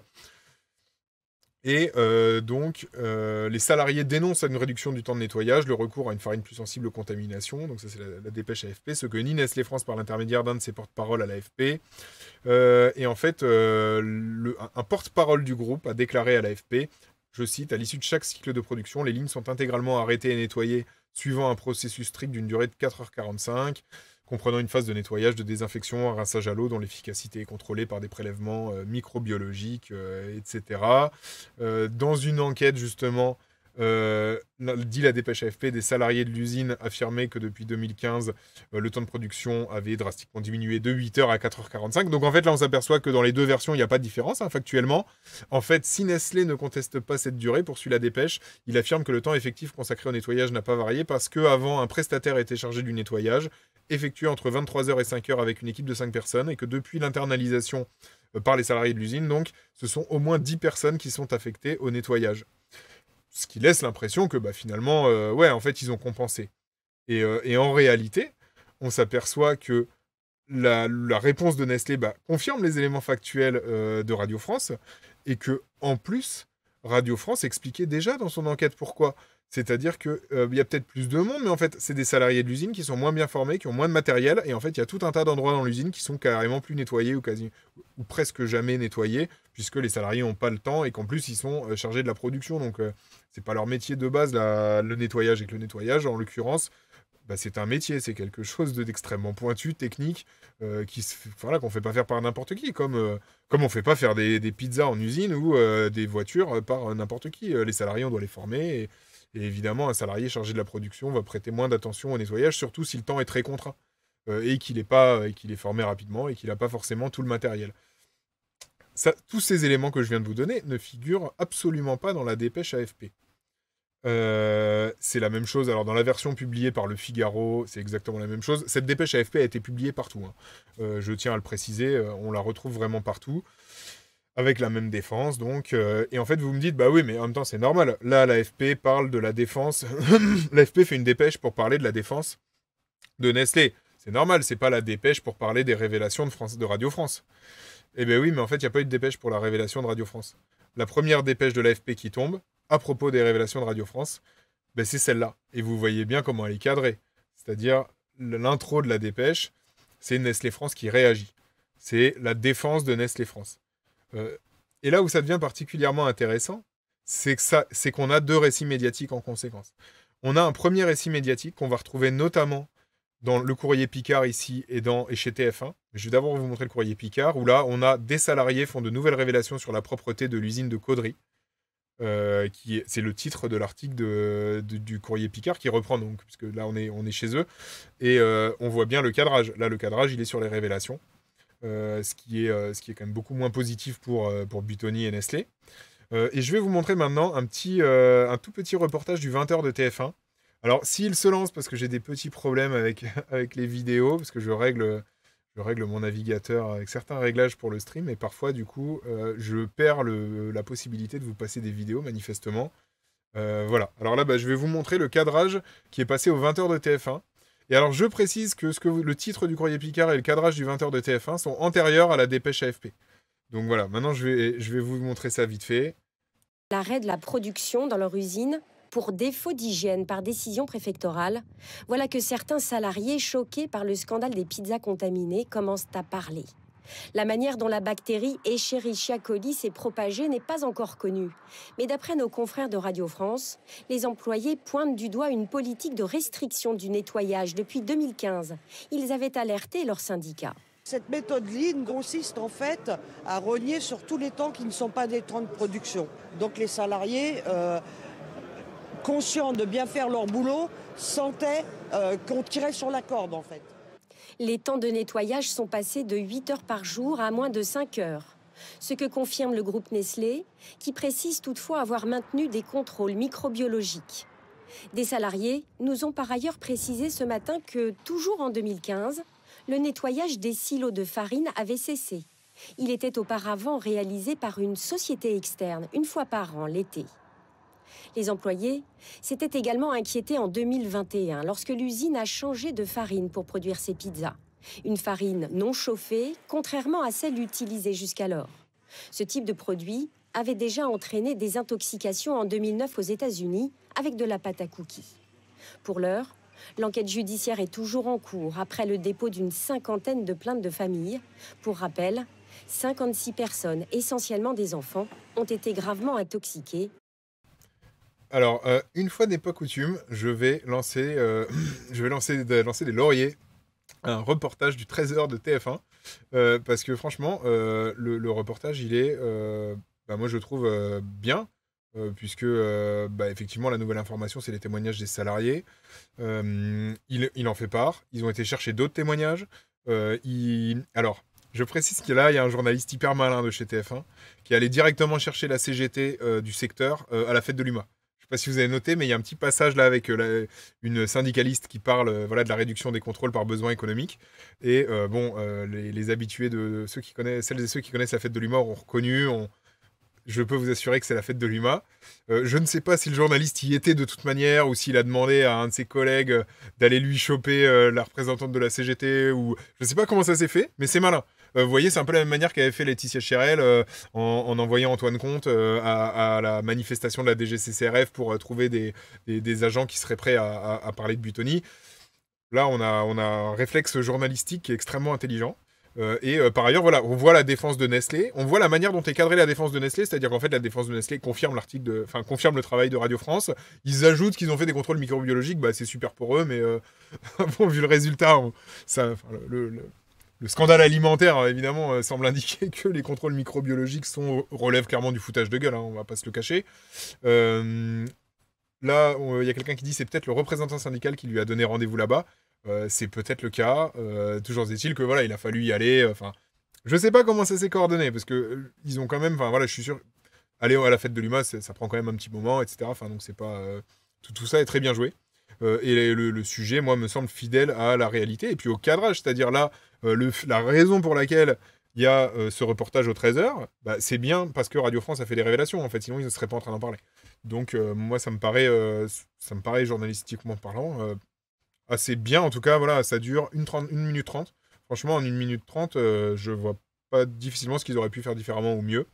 Et les salariés dénoncent une réduction du temps de nettoyage, le recours à une farine plus sensible aux contaminations. Donc ça, c'est la dépêche AFP, ce que nie Nestlé France par l'intermédiaire d'un de ses porte-parole à l'AFP. Et en fait, un porte-parole du groupe a déclaré à l'AFP, je cite: à l'issue de chaque cycle de production, les lignes sont intégralement arrêtées et nettoyées suivant un processus strict d'une durée de 4h45, comprenant une phase de nettoyage, de désinfection, un rinçage à l'eau dont l'efficacité est contrôlée par des prélèvements microbiologiques, etc. Dans une enquête, justement, Dit la dépêche AFP, des salariés de l'usine affirmaient que depuis 2015, le temps de production avait drastiquement diminué de 8h à 4h45. Donc en fait, là, on s'aperçoit que dans les deux versions, il n'y a pas de différence, hein, factuellement. En fait, si Nestlé ne conteste pas cette durée, poursuit la dépêche, il affirme que le temps effectif consacré au nettoyage n'a pas varié parce qu'avant, un prestataire était chargé du nettoyage, effectué entre 23h et 5h avec une équipe de 5 personnes, et que depuis l'internalisation par les salariés de l'usine, donc, ce sont au moins 10 personnes qui sont affectées au nettoyage. Ce qui laisse l'impression que finalement, en fait, ils ont compensé. Et en réalité, on s'aperçoit que la réponse de Nestlé confirme les éléments factuels de Radio France, et que en plus, Radio France expliquait déjà dans son enquête pourquoi. C'est-à-dire qu'il y a peut-être plus de monde, mais en fait, c'est des salariés de l'usine qui sont moins bien formés, qui ont moins de matériel, et en fait, il y a tout un tas d'endroits dans l'usine qui sont carrément plus nettoyés ou presque jamais nettoyés, puisque les salariés n'ont pas le temps, et qu'en plus, ils sont chargés de la production. Donc, c'est pas leur métier de base, le nettoyage. Et que le nettoyage, en l'occurrence, c'est un métier, c'est quelque chose d'extrêmement pointu, technique, qu'on fait pas faire par n'importe qui, comme on fait pas faire des pizzas en usine ou des voitures par n'importe qui. Les salariés, on doit les former, et évidemment, un salarié chargé de la production va prêter moins d'attention au nettoyage, surtout si le temps est très contraint, et qu'il est formé rapidement et qu'il n'a pas forcément tout le matériel. Tous ces éléments que je viens de vous donner ne figurent absolument pas dans la dépêche AFP. C'est la même chose. Alors, dans la version publiée par Le Figaro, c'est exactement la même chose. Cette dépêche AFP a été publiée partout, hein. Je tiens à le préciser, on la retrouve vraiment partout, avec la même défense, donc. Et en fait, vous me dites, oui, mais en même temps, c'est normal. Là, l'AFP parle de la défense. L'AFP fait une dépêche pour parler de la défense de Nestlé. C'est normal, c'est pas la dépêche pour parler des révélations de Radio France. Eh bien oui, mais en fait, il n'y a pas eu de dépêche pour la révélation de Radio France. La première dépêche de l'AFP qui tombe, à propos des révélations de Radio France, c'est celle-là. Et vous voyez bien comment elle est cadrée. C'est-à-dire, l'intro de la dépêche, c'est Nestlé France qui réagit. C'est la défense de Nestlé France. Et là où ça devient particulièrement intéressant, c'est qu'on a deux récits médiatiques en conséquence. On a un premier récit médiatique qu'on va retrouver notamment dans le courrier Picard ici et chez TF1. Je vais d'abord vous montrer le courrier Picard, où là, on a des salariés font de nouvelles révélations sur la propreté de l'usine de Caudry. C'est le titre de l'article du courrier Picard qui reprend, donc, puisque là, on est chez eux. Et on voit bien le cadrage. Là, le cadrage, il est sur les révélations. Ce qui est quand même beaucoup moins positif pour Buitoni et Nestlé. Et je vais vous montrer maintenant un tout petit reportage du 20h de TF1. Alors, s'il se lance, parce que j'ai des petits problèmes avec les vidéos, parce que je règle mon navigateur avec certains réglages pour le stream, et parfois, du coup, je perds la possibilité de vous passer des vidéos, manifestement. Voilà. Alors là, je vais vous montrer le cadrage qui est passé au 20h de TF1. Et alors, je précise que le titre du courrier Picard et le cadrage du 20h de TF1 sont antérieurs à la dépêche AFP. Donc voilà, maintenant, je vais vous montrer ça vite fait. L'arrêt de la production dans leur usine pour défaut d'hygiène par décision préfectorale, voilà que certains salariés choqués par le scandale des pizzas contaminées commencent à parler. La manière dont la bactérie Escherichia coli s'est propagée n'est pas encore connue. Mais d'après nos confrères de Radio France, les employés pointent du doigt une politique de restriction du nettoyage depuis 2015. Ils avaient alerté leur syndicat. Cette méthode Lean consiste en fait à rogner sur tous les temps qui ne sont pas des temps de production. Donc les salariés, conscients de bien faire leur boulot, sentaient qu'on tirait sur la corde en fait. Les temps de nettoyage sont passés de 8 heures par jour à moins de 5 heures. Ce que confirme le groupe Nestlé, qui précise toutefois avoir maintenu des contrôles microbiologiques. Des salariés nous ont par ailleurs précisé ce matin que, toujours en 2015, le nettoyage des silos de farine avait cessé. Il était auparavant réalisé par une société externe, une fois par an, l'été. Les employés s'étaient également inquiétés en 2021, lorsque l'usine a changé de farine pour produire ses pizzas. Une farine non chauffée, contrairement à celle utilisée jusqu'alors. Ce type de produit avait déjà entraîné des intoxications en 2009 aux États-Unis avec de la pâte à cookies. Pour l'heure, l'enquête judiciaire est toujours en cours après le dépôt d'une 50aine de plaintes de familles. Pour rappel, 56 personnes, essentiellement des enfants, ont été gravement intoxiquées. Alors, une fois n'est pas coutume, je vais lancer des lauriers, un reportage du 13h de TF1, parce que franchement, le reportage, il est, moi je le trouve bien. puisque effectivement la nouvelle information c'est les témoignages des salariés. Il en fait part. Ils ont été chercher d'autres témoignages. Alors, je précise qu'il y a un journaliste hyper malin de chez TF1 qui allait directement chercher la CGT du secteur à la fête de l'UMA. Je ne sais pas si vous avez noté, mais il y a un petit passage là avec une syndicaliste qui parle de la réduction des contrôles par besoin économique. Et les habitués de celles et ceux qui connaissent la fête de l'UMA auront reconnu. Je peux vous assurer que c'est la fête de l'UMA. Je ne sais pas si le journaliste y était de toute manière ou s'il a demandé à un de ses collègues d'aller lui choper la représentante de la CGT. Ou je ne sais pas comment ça s'est fait, mais c'est malin. Vous voyez, c'est un peu la même manière qu'avait fait Laetitia Chérel en envoyant Antoine Comte à la manifestation de la DGCCRF pour trouver des agents qui seraient prêts à parler de Buitoni. Là, on a un réflexe journalistique qui est extrêmement intelligent. Par ailleurs, voilà, on voit la défense de Nestlé, on voit la manière dont est cadrée la défense de Nestlé, c'est-à-dire qu'en fait la défense de Nestlé confirme confirme le travail de Radio France. Ils ajoutent qu'ils ont fait des contrôles microbiologiques, c'est super pour eux, mais vu le résultat, le scandale alimentaire évidemment semble indiquer que les contrôles microbiologiques relèvent clairement du foutage de gueule, on va pas se le cacher. Là, il y a quelqu'un qui dit c'est peut-être le représentant syndical qui lui a donné rendez-vous là-bas. C'est peut-être le cas. Toujours est-il que il a fallu y aller. Je sais pas comment ça s'est coordonné parce que ils ont quand même. Je suis sûr. Aller à la fête de l'UMA, ça prend quand même un petit moment, etc. Donc c'est pas tout ça est très bien joué. Et le sujet, moi, me semble fidèle à la réalité et puis au cadrage, c'est-à-dire là, la raison pour laquelle il y a ce reportage au 13h, c'est bien parce que Radio France a fait des révélations. En fait, sinon ils ne seraient pas en train d'en parler. Donc moi, ça me paraît journalistiquement parlant. Assez bien, en tout cas, ça dure 1 minute 30. Franchement, en 1 minute 30, je vois pas difficilement ce qu'ils auraient pu faire différemment ou mieux.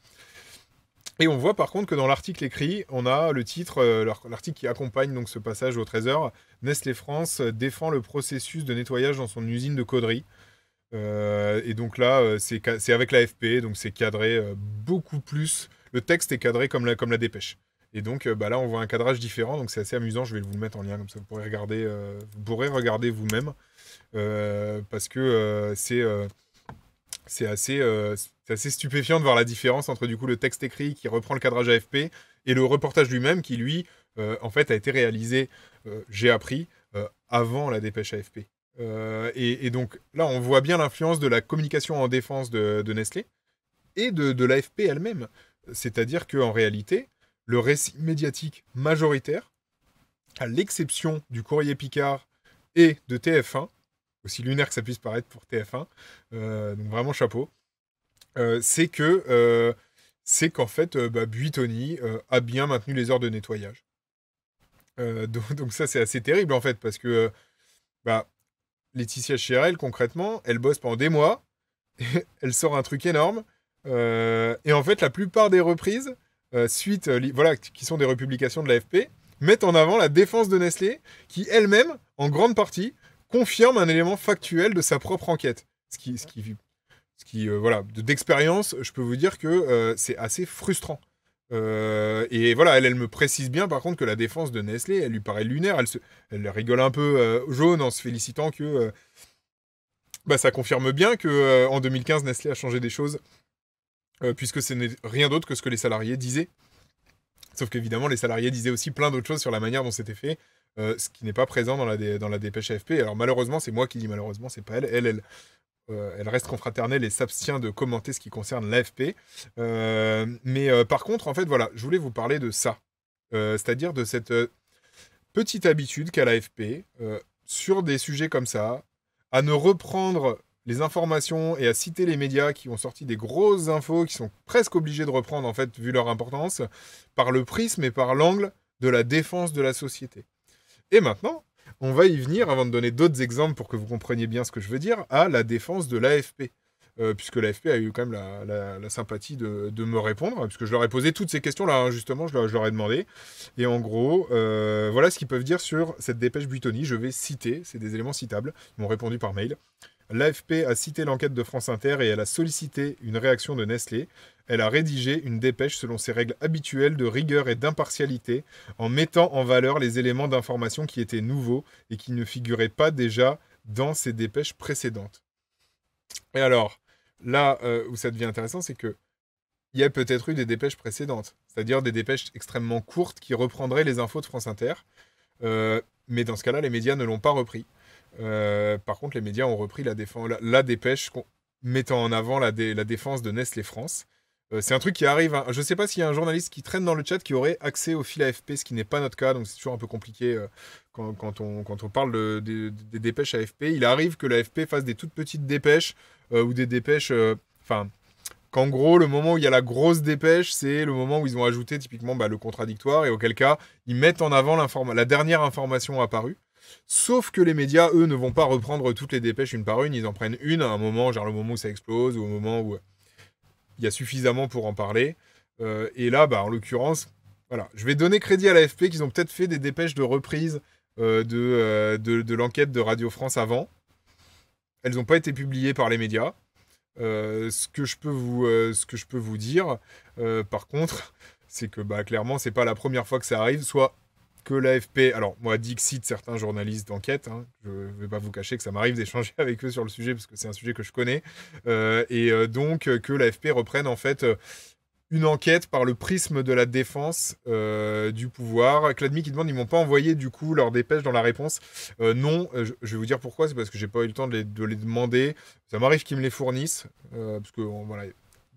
Et on voit par contre que dans l'article écrit, on a le titre, l'article qui accompagne donc ce passage au 13h, Nestlé France défend le processus de nettoyage dans son usine de Caudry. Et donc là, c'est avec l'AFP, donc c'est cadré beaucoup plus. Le texte est cadré comme la dépêche. Et donc là, on voit un cadrage différent, donc c'est assez amusant. Je vais vous le mettre en lien, comme ça vous pourrez regarder vous-même. Parce que c'est assez stupéfiant de voir la différence entre du coup le texte écrit qui reprend le cadrage AFP et le reportage lui-même qui, lui, en fait, a été réalisé, j'ai appris, avant la dépêche AFP. Et donc là, on voit bien l'influence de la communication en défense de Nestlé et de l'AFP elle-même. C'est-à-dire qu'en réalité, le récit médiatique majoritaire, à l'exception du Courrier Picard et de TF1, aussi lunaire que ça puisse paraître pour TF1, donc vraiment chapeau, c'est qu'en fait, Buitoni a bien maintenu les heures de nettoyage. Donc ça, c'est assez terrible, en fait, parce que Laetitia Chérel, concrètement, elle bosse pendant des mois, elle sort un truc énorme, et en fait, la plupart des reprises, qui sont des republications de l'AFP, mettent en avant la défense de Nestlé, qui elle-même, en grande partie, confirme un élément factuel de sa propre enquête. D'expérience, je peux vous dire que c'est assez frustrant. Et voilà, elle me précise bien par contre que la défense de Nestlé, elle lui paraît lunaire. Elle rigole un peu jaune en se félicitant que ça confirme bien que en 2015, Nestlé a changé des choses, puisque ce n'est rien d'autre que ce que les salariés disaient. Sauf qu'évidemment, les salariés disaient aussi plein d'autres choses sur la manière dont c'était fait, ce qui n'est pas présent dans la dépêche AFP. Alors malheureusement, c'est moi qui dis malheureusement, c'est pas elle. Elle reste confraternelle et s'abstient de commenter ce qui concerne l'AFP. Mais par contre, en fait, voilà, je voulais vous parler de ça. C'est-à-dire de cette petite habitude qu'a l'AFP, sur des sujets comme ça, à ne reprendre les informations et à citer les médias qui ont sorti des grosses infos, qui sont presque obligés de reprendre, en fait, vu leur importance, par le prisme et par l'angle de la défense de la société. Et maintenant, on va y venir, avant de donner d'autres exemples pour que vous compreniez bien ce que je veux dire, à la défense de l'AFP. Puisque l'AFP a eu quand même la sympathie de me répondre, puisque je leur ai posé toutes ces questions-là, justement, je leur ai demandé. Et en gros, voilà ce qu'ils peuvent dire sur cette dépêche Buitoni. Je vais citer, c'est des éléments citables, ils m'ont répondu par mail. L'AFP a cité l'enquête de France Inter et elle a sollicité une réaction de Nestlé. Elle a rédigé une dépêche selon ses règles habituelles de rigueur et d'impartialité, en mettant en valeur les éléments d'information qui étaient nouveaux et qui ne figuraient pas déjà dans ses dépêches précédentes. Et alors, là où ça devient intéressant, c'est que il y a peut-être eu des dépêches précédentes, c'est-à-dire des dépêches extrêmement courtes qui reprendraient les infos de France Inter. Mais dans ce cas-là, les médias ne l'ont pas repris. Par contre, les médias ont repris la dépêche mettant en avant la défense de Nestlé France. C'est un truc qui arrive. Hein. Je ne sais pas s'il y a un journaliste qui traîne dans le chat qui aurait accès au fil AFP, ce qui n'est pas notre cas, donc c'est toujours un peu compliqué quand on parle des dépêches AFP. Il arrive que l'AFP fasse des toutes petites dépêches ou des dépêches... qu'en gros, le moment où il y a la grosse dépêche, c'est le moment où ils ont ajouté typiquement le contradictoire, et auquel cas, ils mettent en avant la dernière information apparue. Sauf que les médias, eux, ne vont pas reprendre toutes les dépêches une par une, ils en prennent une à un moment, genre le moment où ça explose, ou au moment où il y a suffisamment pour en parler. Et là, en l'occurrence, voilà, je vais donner crédit à l'AFP qu'ils ont peut-être fait des dépêches de reprise de l'enquête de Radio France avant. Elles n'ont pas été publiées par les médias. Ce que je peux vous dire, par contre, c'est que clairement, c'est pas la première fois que ça arrive, soit que l'AFP, alors moi, Dixit, certains journalistes d'enquête, hein, je vais pas vous cacher que ça m'arrive d'échanger avec eux sur le sujet, parce que c'est un sujet que je connais, donc que l'AFP reprenne en fait une enquête par le prisme de la défense du pouvoir. Cladmi qui demande, ils m'ont pas envoyé du coup leur dépêche dans la réponse. Non, je vais vous dire pourquoi, c'est parce que j'ai pas eu le temps de les demander. Ça m'arrive qu'ils me les fournissent, parce que voilà,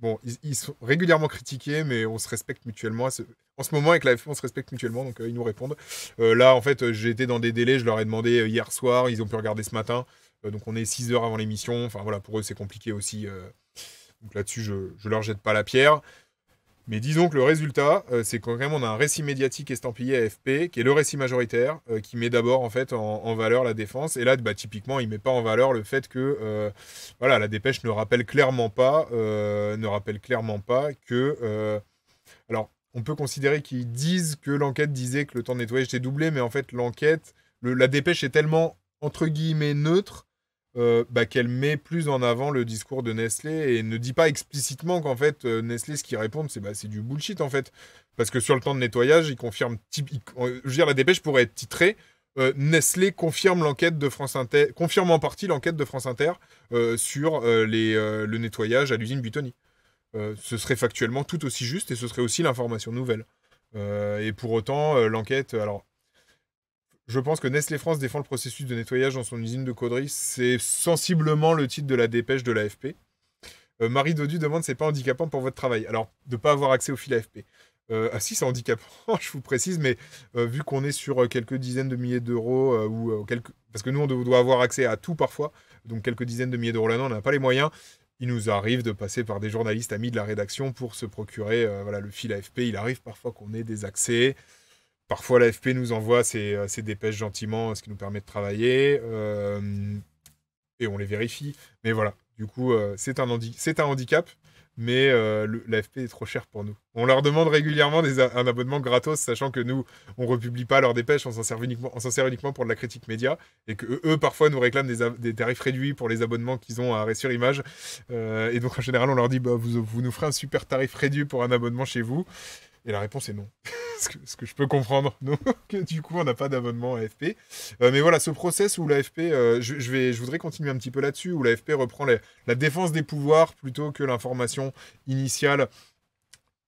bon, ils sont régulièrement critiqués, mais on se respecte mutuellement. En ce moment, avec l'AFP, on se respecte mutuellement, donc ils nous répondent. Là, en fait, j'ai été dans des délais, je leur ai demandé hier soir, ils ont pu regarder ce matin, donc on est 6 heures avant l'émission. Enfin voilà, pour eux, c'est compliqué aussi. Donc là-dessus, je leur jette pas la pierre. Mais disons que le résultat, c'est quand même on a un récit médiatique estampillé AFP, qui est le récit majoritaire, qui met d'abord en fait en valeur la défense. Et là, typiquement, il met pas en valeur le fait que voilà, la dépêche ne rappelle clairement pas que alors on peut considérer qu'ils disent que l'enquête disait que le temps de nettoyage était doublé, mais en fait la dépêche est tellement entre guillemets neutre. Qu'elle met plus en avant le discours de Nestlé et ne dit pas explicitement qu'en fait Nestlé, ce qu'ils répondent, c'est du bullshit en fait, parce que sur le temps de nettoyage, ils confirment, je veux dire, la dépêche pourrait être titrée Nestlé confirme l'enquête de France Inter, confirme en partie l'enquête de France Inter sur le nettoyage à l'usine Buitoni. Ce serait factuellement tout aussi juste et ce serait aussi l'information nouvelle. Et pour autant, l'enquête, alors. Je pense que Nestlé France défend le processus de nettoyage dans son usine de Caudry. C'est sensiblement le titre de la dépêche de l'AFP. Marie Dodu demande, c'est pas handicapant pour votre travail? Alors, de ne pas avoir accès au fil AFP. Ah si, c'est handicapant, je vous précise, mais vu qu'on est sur quelques dizaines de milliers d'euros, parce que nous, on doit avoir accès à tout parfois, donc quelques dizaines de milliers d'euros l'année, on n'a pas les moyens. Il nous arrive de passer par des journalistes amis de la rédaction pour se procurer le fil AFP. Il arrive parfois qu'on ait des accès. Parfois, l'AFP nous envoie ses dépêches gentiment, ce qui nous permet de travailler, et on les vérifie. Mais voilà, du coup, c'est un handicap, mais l'AFP est trop cher pour nous. On leur demande régulièrement un abonnement gratos, sachant que nous, on ne republie pas leurs dépêches, on s'en sert uniquement pour de la critique média, et que eux parfois, nous réclament des tarifs réduits pour les abonnements qu'ils ont à Arrêt sur Image. Et donc, en général, on leur dit, vous nous ferez un super tarif réduit pour un abonnement chez vous. Et la réponse est non. Ce que je peux comprendre, non, que du coup, on n'a pas d'abonnement AFP. Mais voilà, ce process où l'AFP, je voudrais continuer un petit peu là-dessus, où l'AFP reprend la défense des pouvoirs plutôt que l'information initiale,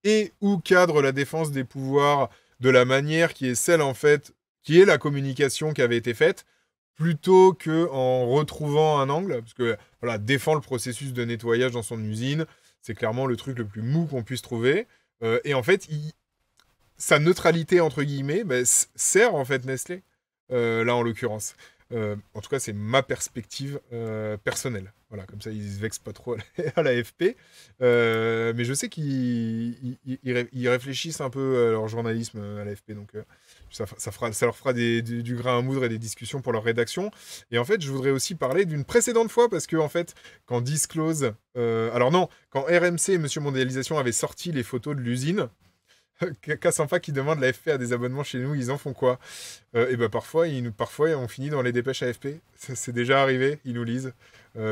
et où cadre la défense des pouvoirs de la manière qui est celle, en fait, qui est la communication qui avait été faite, plutôt qu'en retrouvant un angle, parce que, voilà, défendre le processus de nettoyage dans son usine, c'est clairement le truc le plus mou qu'on puisse trouver. Et en fait, sa neutralité, entre guillemets, sert en fait Nestlé, là en l'occurrence. En tout cas, c'est ma perspective personnelle. Voilà, comme ça, ils se vexent pas trop à l'AFP. Mais je sais qu'ils réfléchissent un peu à leur journalisme à l'AFP, donc ça leur fera du grain à moudre et des discussions pour leur rédaction. Et en fait, je voudrais aussi parler d'une précédente fois, parce que en fait, quand Disclose... alors non, quand RMC et Monsieur Mondialisation avaient sorti les photos de l'usine, Kassampa qui demande l'AFP a des abonnements chez nous, ils en font quoi? Et parfois on finit dans les dépêches AFP. C'est déjà arrivé, ils nous lisent.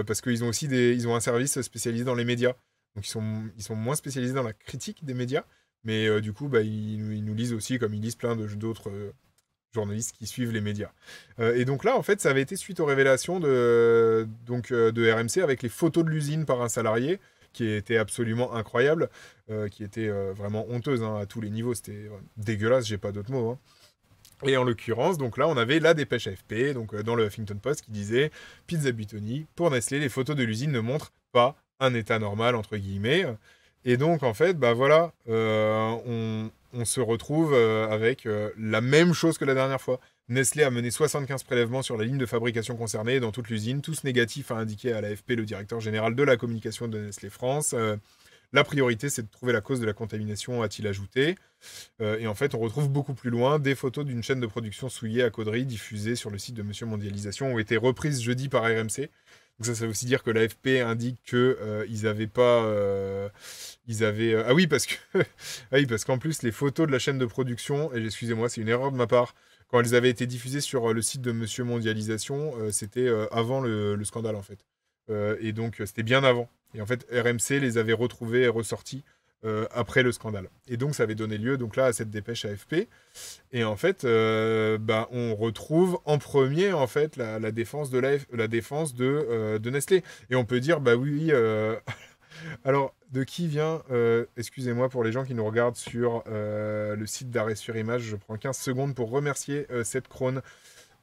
Parce qu'ils ont aussi ils ont un service spécialisé dans les médias. Donc ils sont moins spécialisés dans la critique des médias. Mais du coup, ils nous lisent aussi, comme ils lisent plein d'autres journalistes qui suivent les médias. Et donc là, en fait, ça avait été suite aux révélations de RMC avec les photos de l'usine par un salarié qui était absolument incroyable, qui était vraiment honteuse à tous les niveaux. C'était dégueulasse, j'ai pas d'autres mots. Et en l'occurrence, donc là, on avait la dépêche AFP, donc dans le Huffington Post, qui disait « Pizza Buitoni, pour Nestlé, les photos de l'usine ne montrent pas un état normal, entre guillemets. » Et donc, en fait, voilà, on se retrouve avec la même chose que la dernière fois. Nestlé a mené 75 prélèvements sur la ligne de fabrication concernée dans toute l'usine, tous négatifs, a indiqué à l'AFP le directeur général de la communication de Nestlé France. La priorité, c'est de trouver la cause de la contamination, a-t-il ajouté. Et en fait, on retrouve beaucoup plus loin des photos d'une chaîne de production souillée à Caudry, diffusées sur le site de Monsieur Mondialisation, ont été reprises jeudi par RMC. Donc ça veut aussi dire que l'AFP indique que ils n'avaient pas... Ah oui, parce qu'en plus, les photos de la chaîne de production, et excusez-moi, c'est une erreur de ma part, quand elles avaient été diffusées sur le site de Monsieur Mondialisation, c'était avant le scandale, en fait. Et donc, c'était bien avant. Et en fait, RMC les avait retrouvés et ressortis après le scandale. Et donc, ça avait donné lieu donc là à cette dépêche AFP. Et en fait, on retrouve en premier en fait la défense de Nestlé. Et on peut dire oui. Alors, de qui vient excusez-moi pour les gens qui nous regardent sur le site d'Arrêt sur Image. Je prends 15 secondes pour remercier cette crône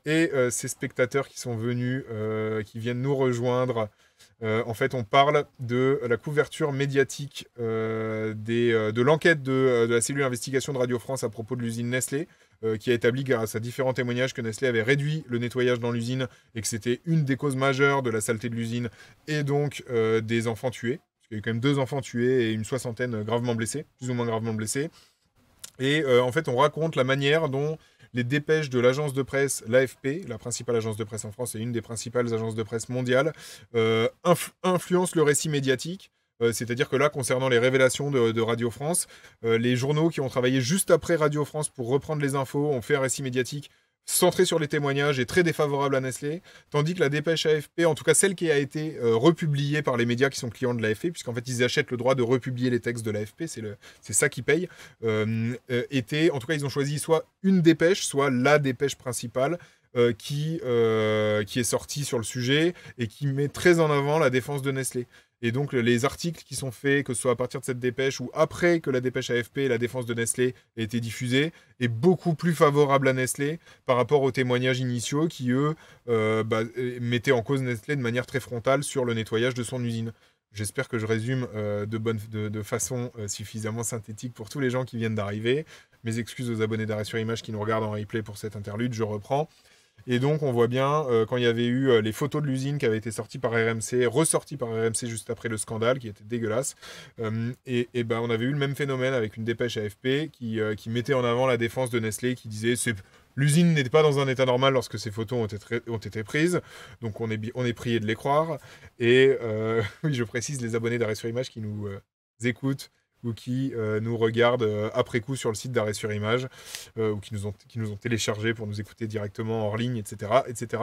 et ces spectateurs qui sont venus, qui viennent nous rejoindre. En fait, on parle de la couverture médiatique de l'enquête de la cellule investigation de Radio France à propos de l'usine Nestlé, qui a établi grâce à différents témoignages que Nestlé avait réduit le nettoyage dans l'usine et que c'était une des causes majeures de la saleté de l'usine et donc des enfants tués. Parce qu'il y a eu quand même 2 enfants tués et une 60aine gravement blessés, plus ou moins gravement blessés. Et en fait, on raconte la manière dont les dépêches de l'agence de presse, l'AFP, la principale agence de presse en France et une des principales agences de presse mondiales, influencent le récit médiatique. C'est-à-dire que là, concernant les révélations de Radio France, les journaux qui ont travaillé juste après Radio France pour reprendre les infos ont fait un récit médiatique centré sur les témoignages et très défavorable à Nestlé, tandis que la dépêche AFP, en tout cas celle qui a été republiée par les médias qui sont clients de l'AFP, puisqu'en fait ils achètent le droit de republier les textes de l'AFP, c'est ça qui paye, en tout cas ils ont choisi soit une dépêche, soit la dépêche principale, qui est sortie sur le sujet et qui met très en avant la défense de Nestlé. Et donc les articles qui sont faits, que ce soit à partir de cette dépêche ou après que la dépêche AFP, la défense de Nestlé, ait été diffusée, est beaucoup plus favorable à Nestlé par rapport aux témoignages initiaux qui, eux, mettaient en cause Nestlé de manière très frontale sur le nettoyage de son usine. J'espère que je résume de façon suffisamment synthétique pour tous les gens qui viennent d'arriver. Mes excuses aux abonnés d'Arrêt sur Image qui nous regardent en replay pour cette interlude, je reprends. Et donc, on voit bien, quand il y avait eu les photos de l'usine qui avaient été sorties par RMC, ressorties par RMC juste après le scandale, qui était dégueulasse, on avait eu le même phénomène avec une dépêche AFP qui mettait en avant la défense de Nestlé, qui disait l'usine n'était pas dans un état normal lorsque ces photos ont été prises, donc on est prié de les croire. Et oui, je précise, les abonnés d'Arrêt sur Image qui nous écoutent, ou qui nous regardent après coup sur le site d'Arrêt sur Image, ou qui nous ont téléchargé pour nous écouter directement hors ligne, etc. etc.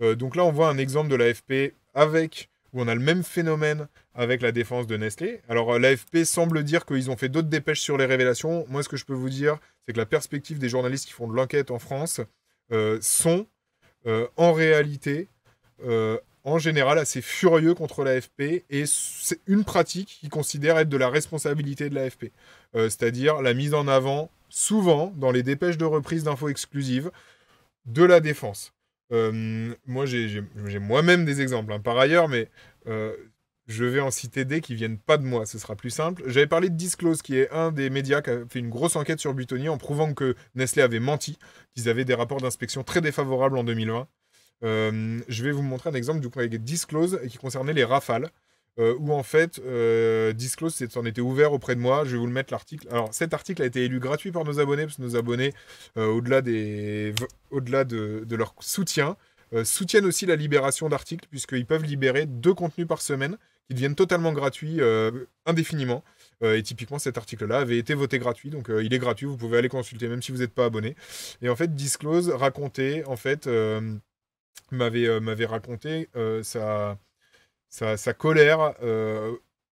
Donc là, on voit un exemple de l'AFP où on a le même phénomène avec la défense de Nestlé. Alors l'AFP semble dire qu'ils ont fait d'autres dépêches sur les révélations. Moi, ce que je peux vous dire, c'est que la perspective des journalistes qui font de l'enquête en France sont en réalité... en général assez furieux contre l'AFP, et c'est une pratique qu'ils considèrent être de la responsabilité de l'AFP. C'est-à-dire la mise en avant, souvent, dans les dépêches de reprise d'infos exclusives, de la défense. Moi, j'ai moi-même des exemples, par ailleurs, mais je vais en citer des qui viennent pas de moi, ce sera plus simple. J'avais parlé de Disclose, qui est un des médias qui a fait une grosse enquête sur Buitoni en prouvant que Nestlé avait menti, qu'ils avaient des rapports d'inspection très défavorables en 2020. Je vais vous montrer un exemple du coup avec Disclose qui concernait les rafales, où en fait Disclose s'en était ouvert auprès de moi. Je vais vous le mettre l'article. Alors cet article a été élu gratuit par nos abonnés, parce que nos abonnés, au-delà de leur soutien, soutiennent aussi la libération d'articles, puisqu'ils peuvent libérer 2 contenus par semaine qui deviennent totalement gratuits indéfiniment. Et typiquement, cet article-là avait été voté gratuit, donc il est gratuit, vous pouvez aller consulter même si vous n'êtes pas abonné. Et en fait, Disclose racontait en fait... m'avait raconté sa colère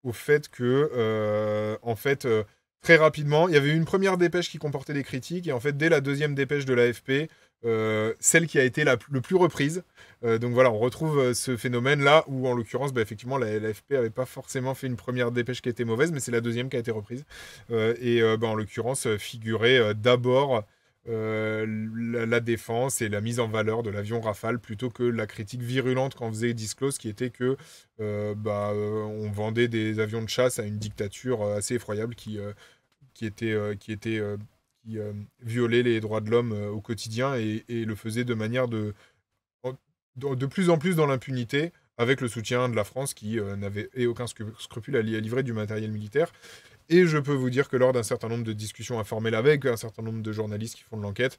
au fait que, très rapidement, il y avait eu une première dépêche qui comportait des critiques, et en fait, dès la deuxième dépêche de l'AFP, celle qui a été le plus reprise. Donc voilà, on retrouve ce phénomène-là où, en l'occurrence, l'effectivement, l'AFP n'avait pas forcément fait une première dépêche qui était mauvaise, mais c'est la deuxième qui a été reprise. En l'occurrence, figurait d'abord la défense et la mise en valeur de l'avion Rafale plutôt que la critique virulente qu'en faisait Disclose, qui était que on vendait des avions de chasse à une dictature assez effroyable qui violait les droits de l'homme au quotidien et le faisait de manière de plus en plus dans l'impunité, avec le soutien de la France qui n'avait aucun scrupule à livrer du matériel militaire. Et je peux vous dire que lors d'un certain nombre de discussions informelles avec un certain nombre de journalistes qui font de l'enquête,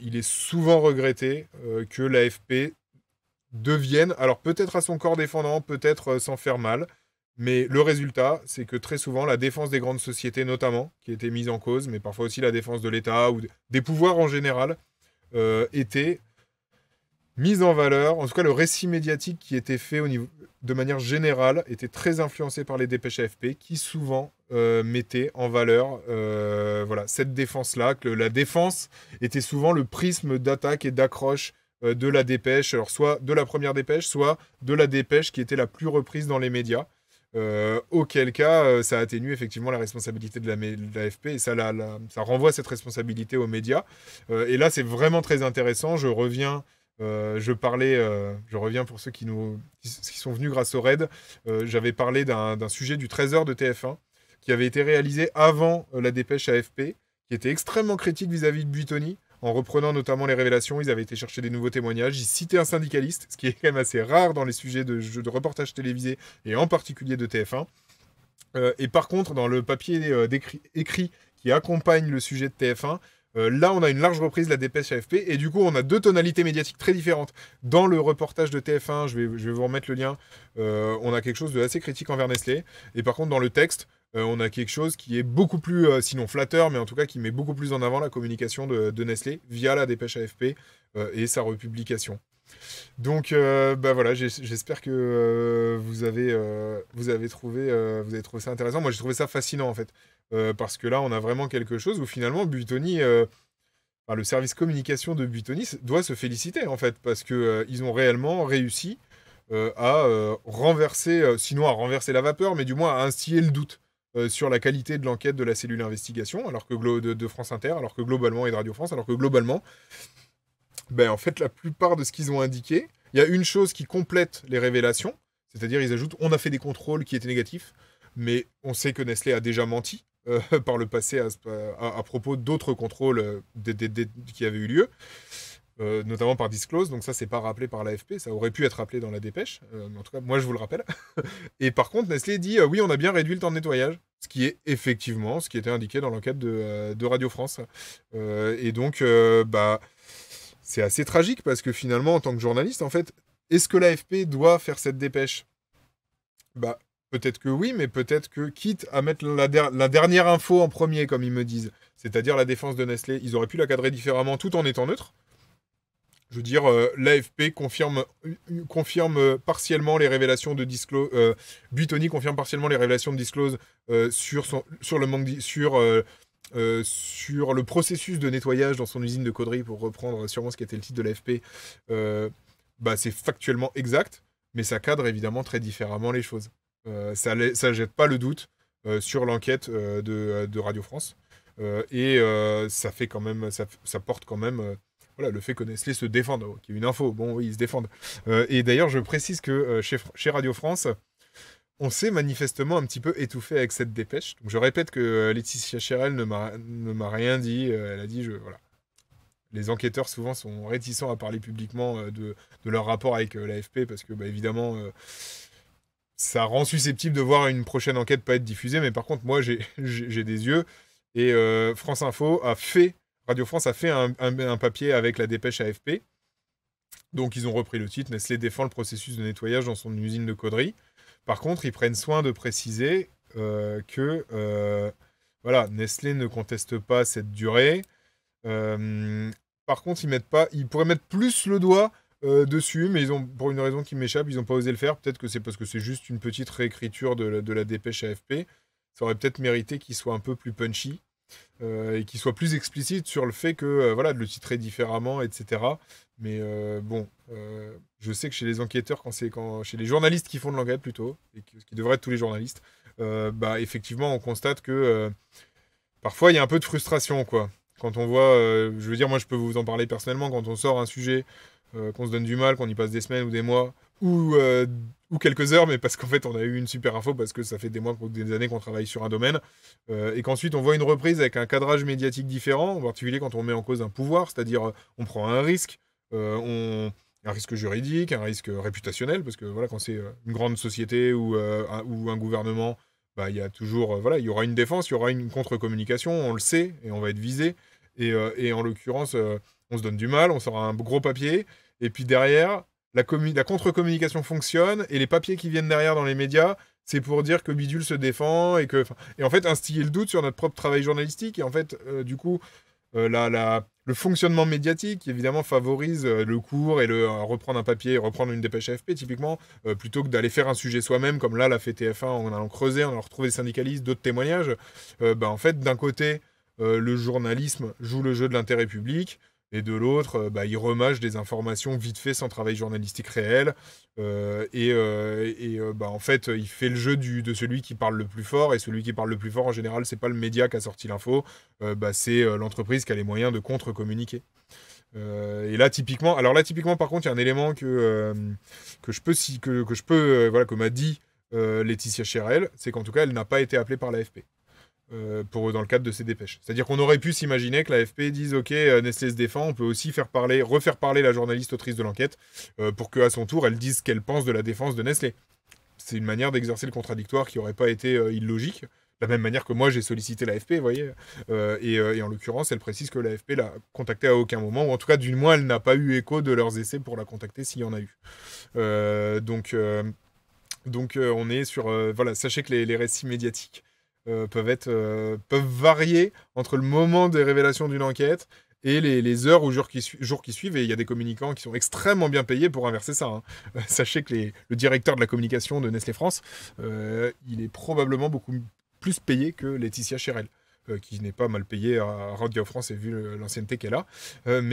il est souvent regretté que l'AFP devienne, alors peut-être à son corps défendant, peut-être sans faire mal, mais le résultat, c'est que très souvent, la défense des grandes sociétés notamment, qui était mise en cause, mais parfois aussi la défense de l'État ou des pouvoirs en général, était mise en valeur. En tout cas, le récit médiatique qui était fait de manière générale était très influencé par les dépêches AFP, qui souvent mettaient en valeur cette défense-là, que la défense était souvent le prisme d'attaque et d'accroche de la dépêche, alors soit de la première dépêche, soit de la dépêche qui était la plus reprise dans les médias. Auquel cas, ça atténue effectivement la responsabilité de l'AFP et ça renvoie cette responsabilité aux médias. Et là, c'est vraiment très intéressant. Je reviens pour ceux qui sont venus grâce au RAID. J'avais parlé d'un sujet du 13h de TF1 qui avait été réalisé avant la dépêche AFP, qui était extrêmement critique vis-à-vis de Buitoni, en reprenant notamment les révélations. Ils avaient été chercher des nouveaux témoignages. Ils citaient un syndicaliste, ce qui est quand même assez rare dans les sujets de reportages télévisés, et en particulier de TF1. Et par contre, dans le papier écrit qui accompagne le sujet de TF1, là, on a une large reprise de la dépêche AFP, et du coup, on a deux tonalités médiatiques très différentes. Dans le reportage de TF1, je vais vous remettre le lien, on a quelque chose de assez critique envers Nestlé, et par contre, dans le texte, on a quelque chose qui est beaucoup plus, sinon flatteur, mais en tout cas qui met beaucoup plus en avant la communication de Nestlé via la dépêche AFP et sa republication. Donc voilà, j'espère que vous avez trouvé ça intéressant. Moi, j'ai trouvé ça fascinant en fait, parce que là, on a vraiment quelque chose où finalement Buitoni, le service communication de Buitoni doit se féliciter en fait, parce que ils ont réellement réussi à renverser, sinon à renverser la vapeur, mais du moins à instiller le doute sur la qualité de l'enquête de la cellule investigation, alors que de France Inter, alors que globalement, et de Radio France, alors que globalement, en fait, la plupart de ce qu'ils ont indiqué, il y a une chose qui complète les révélations, c'est-à-dire ils ajoutent « on a fait des contrôles qui étaient négatifs », mais on sait que Nestlé a déjà menti par le passé à propos d'autres contrôles qui avaient eu lieu, notamment par Disclose, donc ça c'est pas rappelé par l'AFP, ça aurait pu être rappelé dans la dépêche, en tout cas moi je vous le rappelle. Et par contre Nestlé dit oui, on a bien réduit le temps de nettoyage, ce qui est effectivement ce qui était indiqué dans l'enquête de Radio France. Et donc c'est assez tragique parce que finalement en tant que journaliste, en fait, est-ce que l'AFP doit faire cette dépêche ? Peut-être que oui, mais peut-être que, quitte à mettre la dernière info en premier, comme ils me disent, c'est-à-dire la défense de Nestlé, ils auraient pu la cadrer différemment tout en étant neutre. Je veux dire, l'AFP confirme partiellement les révélations de Disclose. Buitoni confirme partiellement les révélations de Disclose sur le processus de nettoyage dans son usine de Caudry, pour reprendre sûrement ce qui était le titre de l'AFP. C'est factuellement exact, mais ça cadre évidemment très différemment les choses. Ça jette pas le doute sur l'enquête de Radio France. Ça fait quand même, ça porte quand même... le fait que Nestlé se défende, qui est une info, bon oui, ils se défendent. Et d'ailleurs, je précise que chez Radio France, on s'est manifestement un petit peu étouffé avec cette dépêche. Donc, je répète que Laetitia Chérel ne m'a rien dit. Elle a dit, voilà. Les enquêteurs souvent sont réticents à parler publiquement de leur rapport avec l'AFP, parce que évidemment, ça rend susceptible de voir une prochaine enquête pas être diffusée. Mais par contre, moi, j'ai des yeux. Et Radio France a fait un papier avec la dépêche AFP. Donc, ils ont repris le titre « Nestlé défend le processus de nettoyage dans son usine de Caudry ». Par contre, ils prennent soin de préciser que Nestlé ne conteste pas cette durée. Par contre, ils pourraient mettre plus le doigt dessus, mais pour une raison qui m'échappe, ils n'ont pas osé le faire. Peut-être que c'est parce que c'est juste une petite réécriture de la dépêche AFP. Ça aurait peut-être mérité qu'il soit un peu plus punchy. et qui soit plus explicite sur le fait que voilà, de le titrer différemment, etc. Mais je sais que chez les enquêteurs, chez les journalistes qui font de l'enquête plutôt, et ce qui devrait être tous les journalistes, effectivement, on constate que parfois il y a un peu de frustration, quoi. Quand on voit, je veux dire, moi je peux vous en parler personnellement, quand on sort un sujet, qu'on se donne du mal, qu'on y passe des semaines ou des mois, ou quelques heures, mais parce qu'en fait on a eu une super info, parce que ça fait des mois ou des années qu'on travaille sur un domaine, et qu'ensuite on voit une reprise avec un cadrage médiatique différent, en particulier quand on met en cause un pouvoir, c'est-à-dire on prend un risque, un risque juridique, un risque réputationnel, parce que voilà, quand c'est une grande société ou un gouvernement, il y a toujours, il y aura une défense, il y aura une contre-communication, on le sait, et on va être visé. Et en l'occurrence, on se donne du mal, on sort un gros papier, et puis derrière, la contre-communication fonctionne, et les papiers qui viennent derrière dans les médias, c'est pour dire que Bidule se défend, et en fait, instiller le doute sur notre propre travail journalistique, et en fait, du coup, le fonctionnement médiatique, qui évidemment favorise le cours et reprendre un papier, reprendre une dépêche AFP, typiquement, plutôt que d'aller faire un sujet soi-même, comme là l'a fait TF1 en allant creuser, en allant retrouver des syndicalistes, d'autres témoignages. En fait, d'un côté, le journalisme joue le jeu de l'intérêt public, et de l'autre, il remâche des informations vite fait sans travail journalistique réel, en fait, il fait le jeu de celui qui parle le plus fort, et celui qui parle le plus fort, en général, c'est pas le média qui a sorti l'info, c'est l'entreprise qui a les moyens de contre-communiquer. Et là, typiquement, par contre, il y a un élément que que m'a dit Laetitia Cherel, c'est qu'en tout cas, elle n'a pas été appelée par l'AFP. Dans le cadre de ces dépêches. C'est-à-dire qu'on aurait pu s'imaginer que l'AFP dise « Ok, Nestlé se défend, on peut aussi refaire parler la journaliste autrice de l'enquête pour qu'à son tour, elle dise ce qu'elle pense de la défense de Nestlé. » C'est une manière d'exercer le contradictoire qui n'aurait pas été illogique. De la même manière que moi, j'ai sollicité l'AFP, vous voyez. Et en l'occurrence, elle précise que l'AFP l'a contactée à aucun moment, ou en tout cas, du moins, elle n'a pas eu écho de leurs essais pour la contacter s'il y en a eu. On est sur... sachez que les récits médiatiques peuvent varier entre le moment des révélations d'une enquête et les heures ou jours qui suivent, et il y a des communicants qui sont extrêmement bien payés pour inverser ça. Hein. Sachez que le directeur de la communication de Nestlé France, il est probablement beaucoup plus payé que Laetitia Cherel, qui n'est pas mal payée à Radio France, et vu l'ancienneté qu'elle a. Il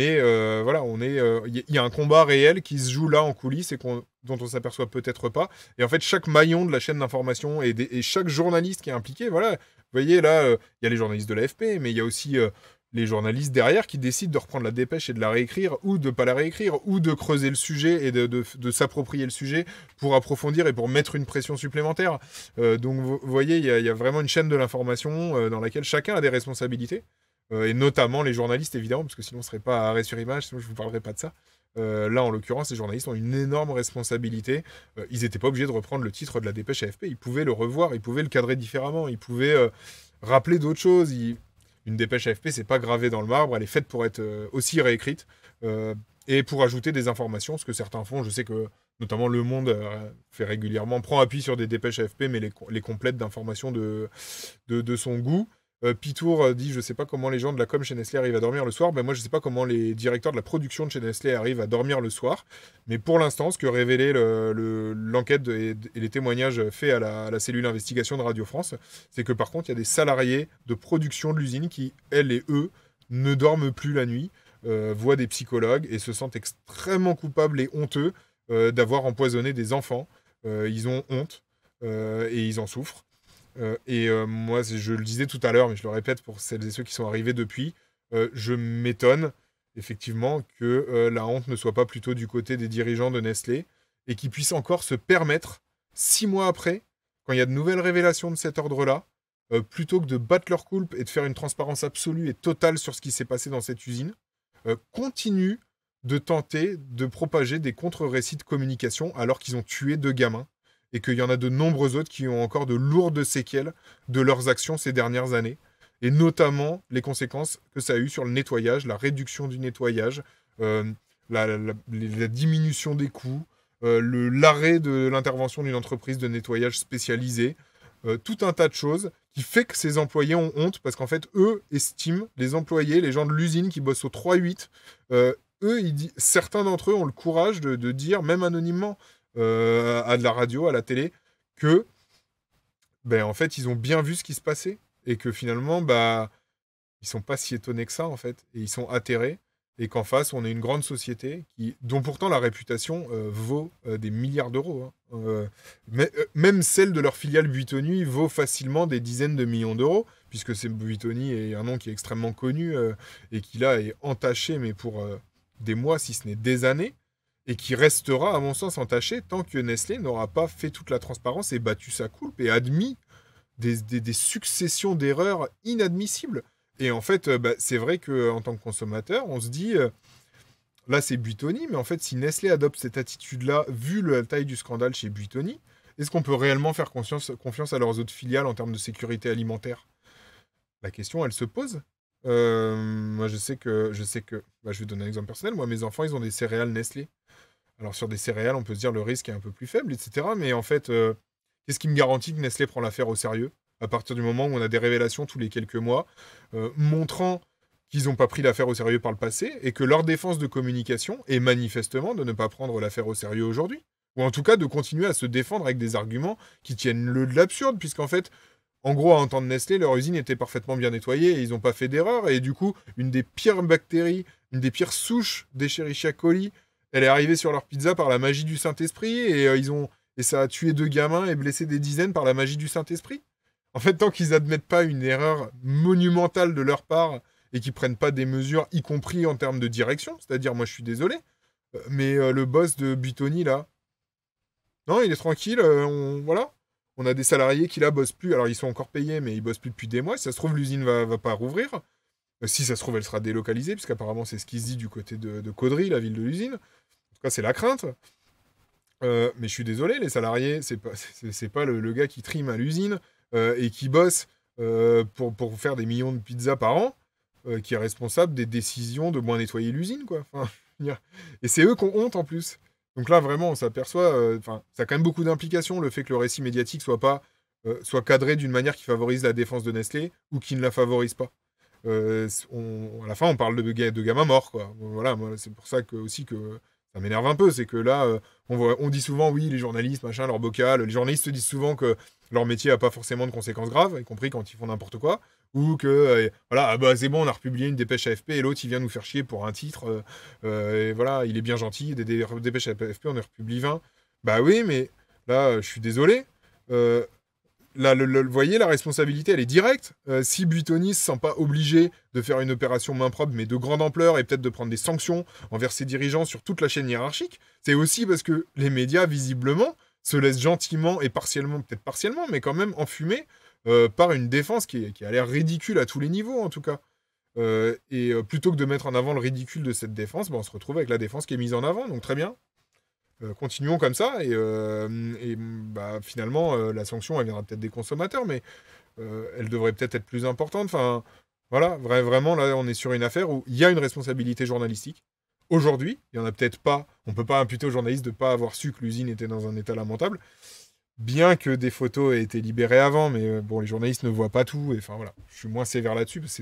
y a un combat réel qui se joue là en coulisses, et dont on s'aperçoit peut-être pas. Et en fait, chaque maillon de la chaîne d'information et chaque journaliste qui est impliqué, voilà. Vous voyez, là, il y a les journalistes de l'AFP, mais il y a aussi les journalistes derrière qui décident de reprendre la dépêche et de la réécrire, ou de pas la réécrire, ou de creuser le sujet et de s'approprier le sujet pour approfondir et pour mettre une pression supplémentaire. Donc, vous voyez, il y a vraiment une chaîne de l'information dans laquelle chacun a des responsabilités, et notamment les journalistes, évidemment, parce que sinon on ne serait pas à arrêt sur image, sinon je ne vous parlerai pas de ça. Là, en l'occurrence, les journalistes ont une énorme responsabilité. Ils n'étaient pas obligés de reprendre le titre de la dépêche AFP. Ils pouvaient le revoir, ils pouvaient le cadrer différemment, ils pouvaient rappeler d'autres choses. Une dépêche AFP, c'est pas gravé dans le marbre, elle est faite pour être aussi réécrite et pour ajouter des informations, ce que certains font. Je sais que notamment Le Monde fait régulièrement, prend appui sur des dépêches AFP, mais les complète d'informations de son goût. Pitour dit « Je sais pas comment les gens de la com chez Nestlé arrivent à dormir le soir. » Moi, je sais pas comment les directeurs de la production de chez Nestlé arrivent à dormir le soir. Mais pour l'instant, ce que révélait l'enquête et les témoignages faits à la cellule investigation de Radio France, c'est que par contre, il y a des salariés de production de l'usine qui, elles et eux, ne dorment plus la nuit, voient des psychologues et se sentent extrêmement coupables et honteux d'avoir empoisonné des enfants. Ils ont honte et ils en souffrent. Moi, je le disais tout à l'heure, mais je le répète pour celles et ceux qui sont arrivés depuis, je m'étonne effectivement que la honte ne soit pas plutôt du côté des dirigeants de Nestlé, et qu'ils puissent encore se permettre, 6 mois après, quand il y a de nouvelles révélations de cet ordre-là, plutôt que de battre leur coulpe et de faire une transparence absolue et totale sur ce qui s'est passé dans cette usine, continuent de tenter de propager des contre-récits de communication alors qu'ils ont tué 2 gamins, et qu'il y en a de nombreux autres qui ont encore de lourdes séquelles de leurs actions ces dernières années, et notamment les conséquences que ça a eu sur le nettoyage, la réduction du nettoyage, la diminution des coûts, l'arrêt de l'intervention d'une entreprise de nettoyage spécialisée, tout un tas de choses qui fait que ces employés ont honte, parce qu'en fait, eux estiment, les employés, les gens de l'usine qui bossent au 3-8, certains d'entre eux ont le courage de dire, même anonymement, à de la radio, à la télé, que en fait ils ont bien vu ce qui se passait, et que finalement ils sont pas si étonnés que ça, en fait. Et ils sont atterrés. Et qu'en face, on est une grande société dont pourtant la réputation vaut des milliards d'euros. Hein. Même celle de leur filiale Buitoni vaut facilement des dizaines de millions d'euros, puisque Buitoni est un nom qui est extrêmement connu et qui là est entaché, mais pour des mois, si ce n'est des années, et qui restera, à mon sens, entaché tant que Nestlé n'aura pas fait toute la transparence et battu sa coulpe et admis des successions d'erreurs inadmissibles. Et en fait, c'est vrai qu'en tant que consommateur, on se dit, là c'est Buitoni, mais en fait, si Nestlé adopte cette attitude-là, vu la taille du scandale chez Buitoni, est-ce qu'on peut réellement faire confiance à leurs autres filiales en termes de sécurité alimentaire? La question, elle se pose. Moi, je sais que je vais donner un exemple personnel. Moi, mes enfants, ils ont des céréales Nestlé. Alors, sur des céréales, on peut se dire le risque est un peu plus faible, etc. Mais en fait, qu'est-ce qui me garantit que Nestlé prend l'affaire au sérieux à partir du moment où on a des révélations tous les quelques mois montrant qu'ils n'ont pas pris l'affaire au sérieux par le passé et que leur défense de communication est manifestement de ne pas prendre l'affaire au sérieux aujourd'hui. Ou en tout cas de continuer à se défendre avec des arguments qui tiennent de l'absurde, puisqu'en fait, en gros, à entendre Nestlé, leur usine était parfaitement bien nettoyée et ils n'ont pas fait d'erreur. Et du coup, une des pires bactéries, une des pires souches d'Escherichia coli, elle est arrivée sur leur pizza par la magie du Saint-Esprit et ça a tué 2 gamins et blessé des dizaines par la magie du Saint-Esprit. En fait, tant qu'ils admettent pas une erreur monumentale de leur part et qu'ils prennent pas des mesures, y compris en termes de direction, c'est-à-dire, moi je suis désolé, mais le boss de Buitoni, là, non, il est tranquille, voilà. On a des salariés qui, là, bossent plus. Alors, ils sont encore payés, mais ils bossent plus depuis des mois. Si ça se trouve, l'usine va pas rouvrir. Si ça se trouve, elle sera délocalisée, puisqu'apparemment, c'est ce qui se dit du côté de Caudry, la ville de l'usine. En tout cas, c'est la crainte. Mais je suis désolé, les salariés, c'est pas le gars qui trime à l'usine et qui bosse pour faire des millions de pizzas par an, qui est responsable des décisions de moins nettoyer l'usine, quoi. Enfin, et c'est eux qui ont honte, en plus. Donc là, vraiment, on s'aperçoit... ça a quand même beaucoup d'implications, le fait que le récit médiatique soit cadré d'une manière qui favorise la défense de Nestlé ou qui ne la favorise pas. À la fin, on parle de gamins morts, quoi. Voilà, moi, c'est pour ça aussi que ça m'énerve un peu. C'est que là, on dit souvent, oui, les journalistes, machin, leur bocal. Les journalistes disent souvent que leur métier n'a pas forcément de conséquences graves, y compris quand ils font n'importe quoi. Ou que, voilà, c'est bon, on a republié une dépêche AFP et l'autre, il vient nous faire chier pour un titre. Et voilà, il est bien gentil, des dépêches AFP, on en republie 20. Bah oui, mais là, je suis désolé. Là, vous voyez, la responsabilité, elle est directe. Si Buitoni ne se sent pas obligé de faire une opération main propre, mais de grande ampleur, et peut-être de prendre des sanctions envers ses dirigeants sur toute la chaîne hiérarchique, c'est aussi parce que les médias, visiblement, se laissent gentiment et partiellement, peut-être partiellement, mais quand même enfumer par une défense qui a l'air ridicule à tous les niveaux, en tout cas. Plutôt que de mettre en avant le ridicule de cette défense, on se retrouve avec la défense qui est mise en avant, donc très bien. Continuons comme ça, finalement, la sanction, elle viendra peut-être des consommateurs, mais elle devrait peut-être être plus importante. Enfin, voilà, vraiment, là, on est sur une affaire où il y a une responsabilité journalistique. Aujourd'hui, il n'y en a peut-être pas. On ne peut pas imputer aux journalistes de ne pas avoir su que l'usine était dans un état lamentable, bien que des photos aient été libérées avant, mais les journalistes ne voient pas tout. Et enfin, voilà, je suis moins sévère là-dessus, parce que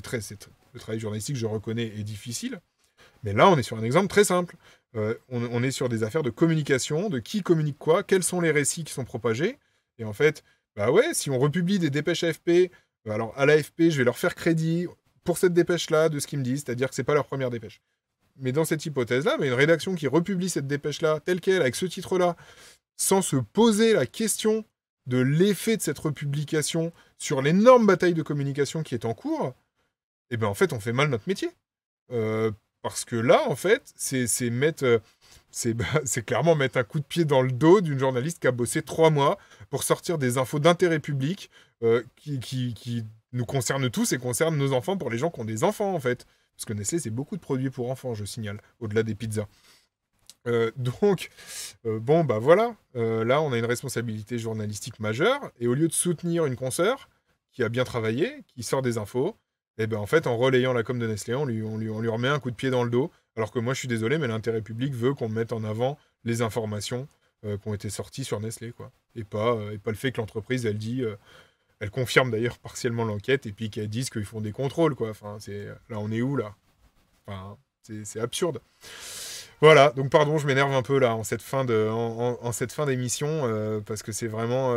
le travail journalistique, je reconnais, est difficile. Mais là, on est sur un exemple très simple. On est sur des affaires de communication, de qui communique quoi, quels sont les récits qui sont propagés. Et en fait, si on republie des dépêches AFP, alors à l'AFP, je vais leur faire crédit pour cette dépêche-là de ce qu'ils me disent, c'est-à-dire que c'est pas leur première dépêche. Mais dans cette hypothèse-là, une rédaction qui republie cette dépêche-là, telle qu'elle, avec ce titre-là, sans se poser la question de l'effet de cette republication sur l'énorme bataille de communication qui est en cours, en fait, on fait mal notre métier. Parce que là, en fait, c'est clairement mettre un coup de pied dans le dos d'une journaliste qui a bossé 3 mois pour sortir des infos d'intérêt public qui nous concernent tous et concernent nos enfants pour les gens qui ont des enfants, en fait. Parce que Nestlé, c'est beaucoup de produits pour enfants, je signale, au-delà des pizzas. Voilà. Là, on a une responsabilité journalistique majeure. Et au lieu de soutenir une consoeur qui a bien travaillé, qui sort des infos, en fait, en relayant la com de Nestlé, on lui remet un coup de pied dans le dos. Alors que moi, je suis désolé, mais l'intérêt public veut qu'on mette en avant les informations qui ont été sorties sur Nestlé, quoi. Et pas le fait que l'entreprise, elle dit... elle confirme d'ailleurs partiellement l'enquête, et puis qu'elle dise qu'ils font des contrôles, quoi. Enfin, là, on est où, là? Enfin, c'est absurde. Voilà, donc pardon, je m'énerve un peu, là, en cette fin d'émission, parce que c'est vraiment...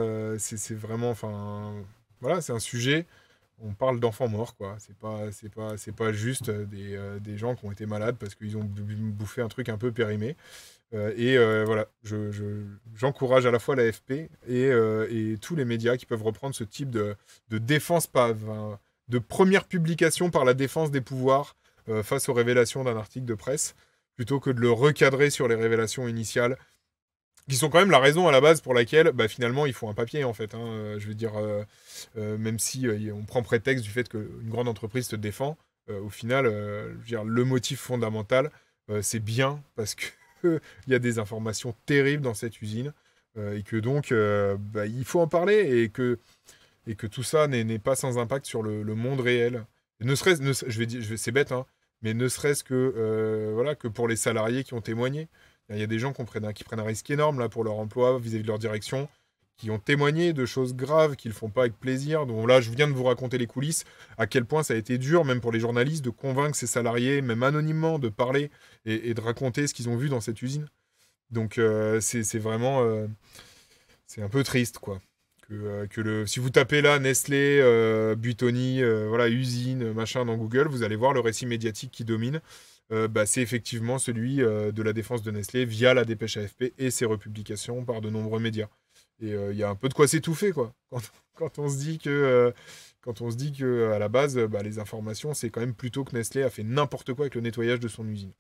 Enfin, voilà, c'est un sujet... on parle d'enfants morts, quoi. C'est pas juste des gens qui ont été malades parce qu'ils ont bouffé un truc un peu périmé. Voilà, j'encourage à la fois l'AFP et tous les médias qui peuvent reprendre ce type de défense, de première publication par la défense des pouvoirs face aux révélations d'un article de presse, plutôt que de le recadrer sur les révélations initiales, qui sont quand même la raison à la base pour laquelle finalement il faut un papier en fait. Je veux dire, même si on prend prétexte du fait qu'une grande entreprise te défend, au final, je veux dire, le motif fondamental, c'est bien parce que il y a des informations terribles dans cette usine et que donc il faut en parler et que tout ça n'est pas sans impact sur le monde réel. Et c'est bête, hein, mais ne serait-ce que, voilà, que pour les salariés qui ont témoigné. Il y a des gens qui prennent un risque énorme là, pour leur emploi vis-à-vis de leur direction, qui ont témoigné de choses graves qu'ils ne font pas avec plaisir. Donc là, je viens de vous raconter les coulisses, à quel point ça a été dur, même pour les journalistes, de convaincre ces salariés, même anonymement, de parler et de raconter ce qu'ils ont vu dans cette usine. Donc c'est vraiment... c'est un peu triste, quoi. Si vous tapez là Nestlé, Buitoni, voilà, usine, machin dans Google, vous allez voir le récit médiatique qui domine. C'est effectivement celui de la défense de Nestlé via la dépêche AFP et ses republications par de nombreux médias. Et il y a un peu de quoi s'étouffer, quoi. Quand on se dit que à la base, les informations, c'est quand même plutôt que Nestlé a fait n'importe quoi avec le nettoyage de son usine.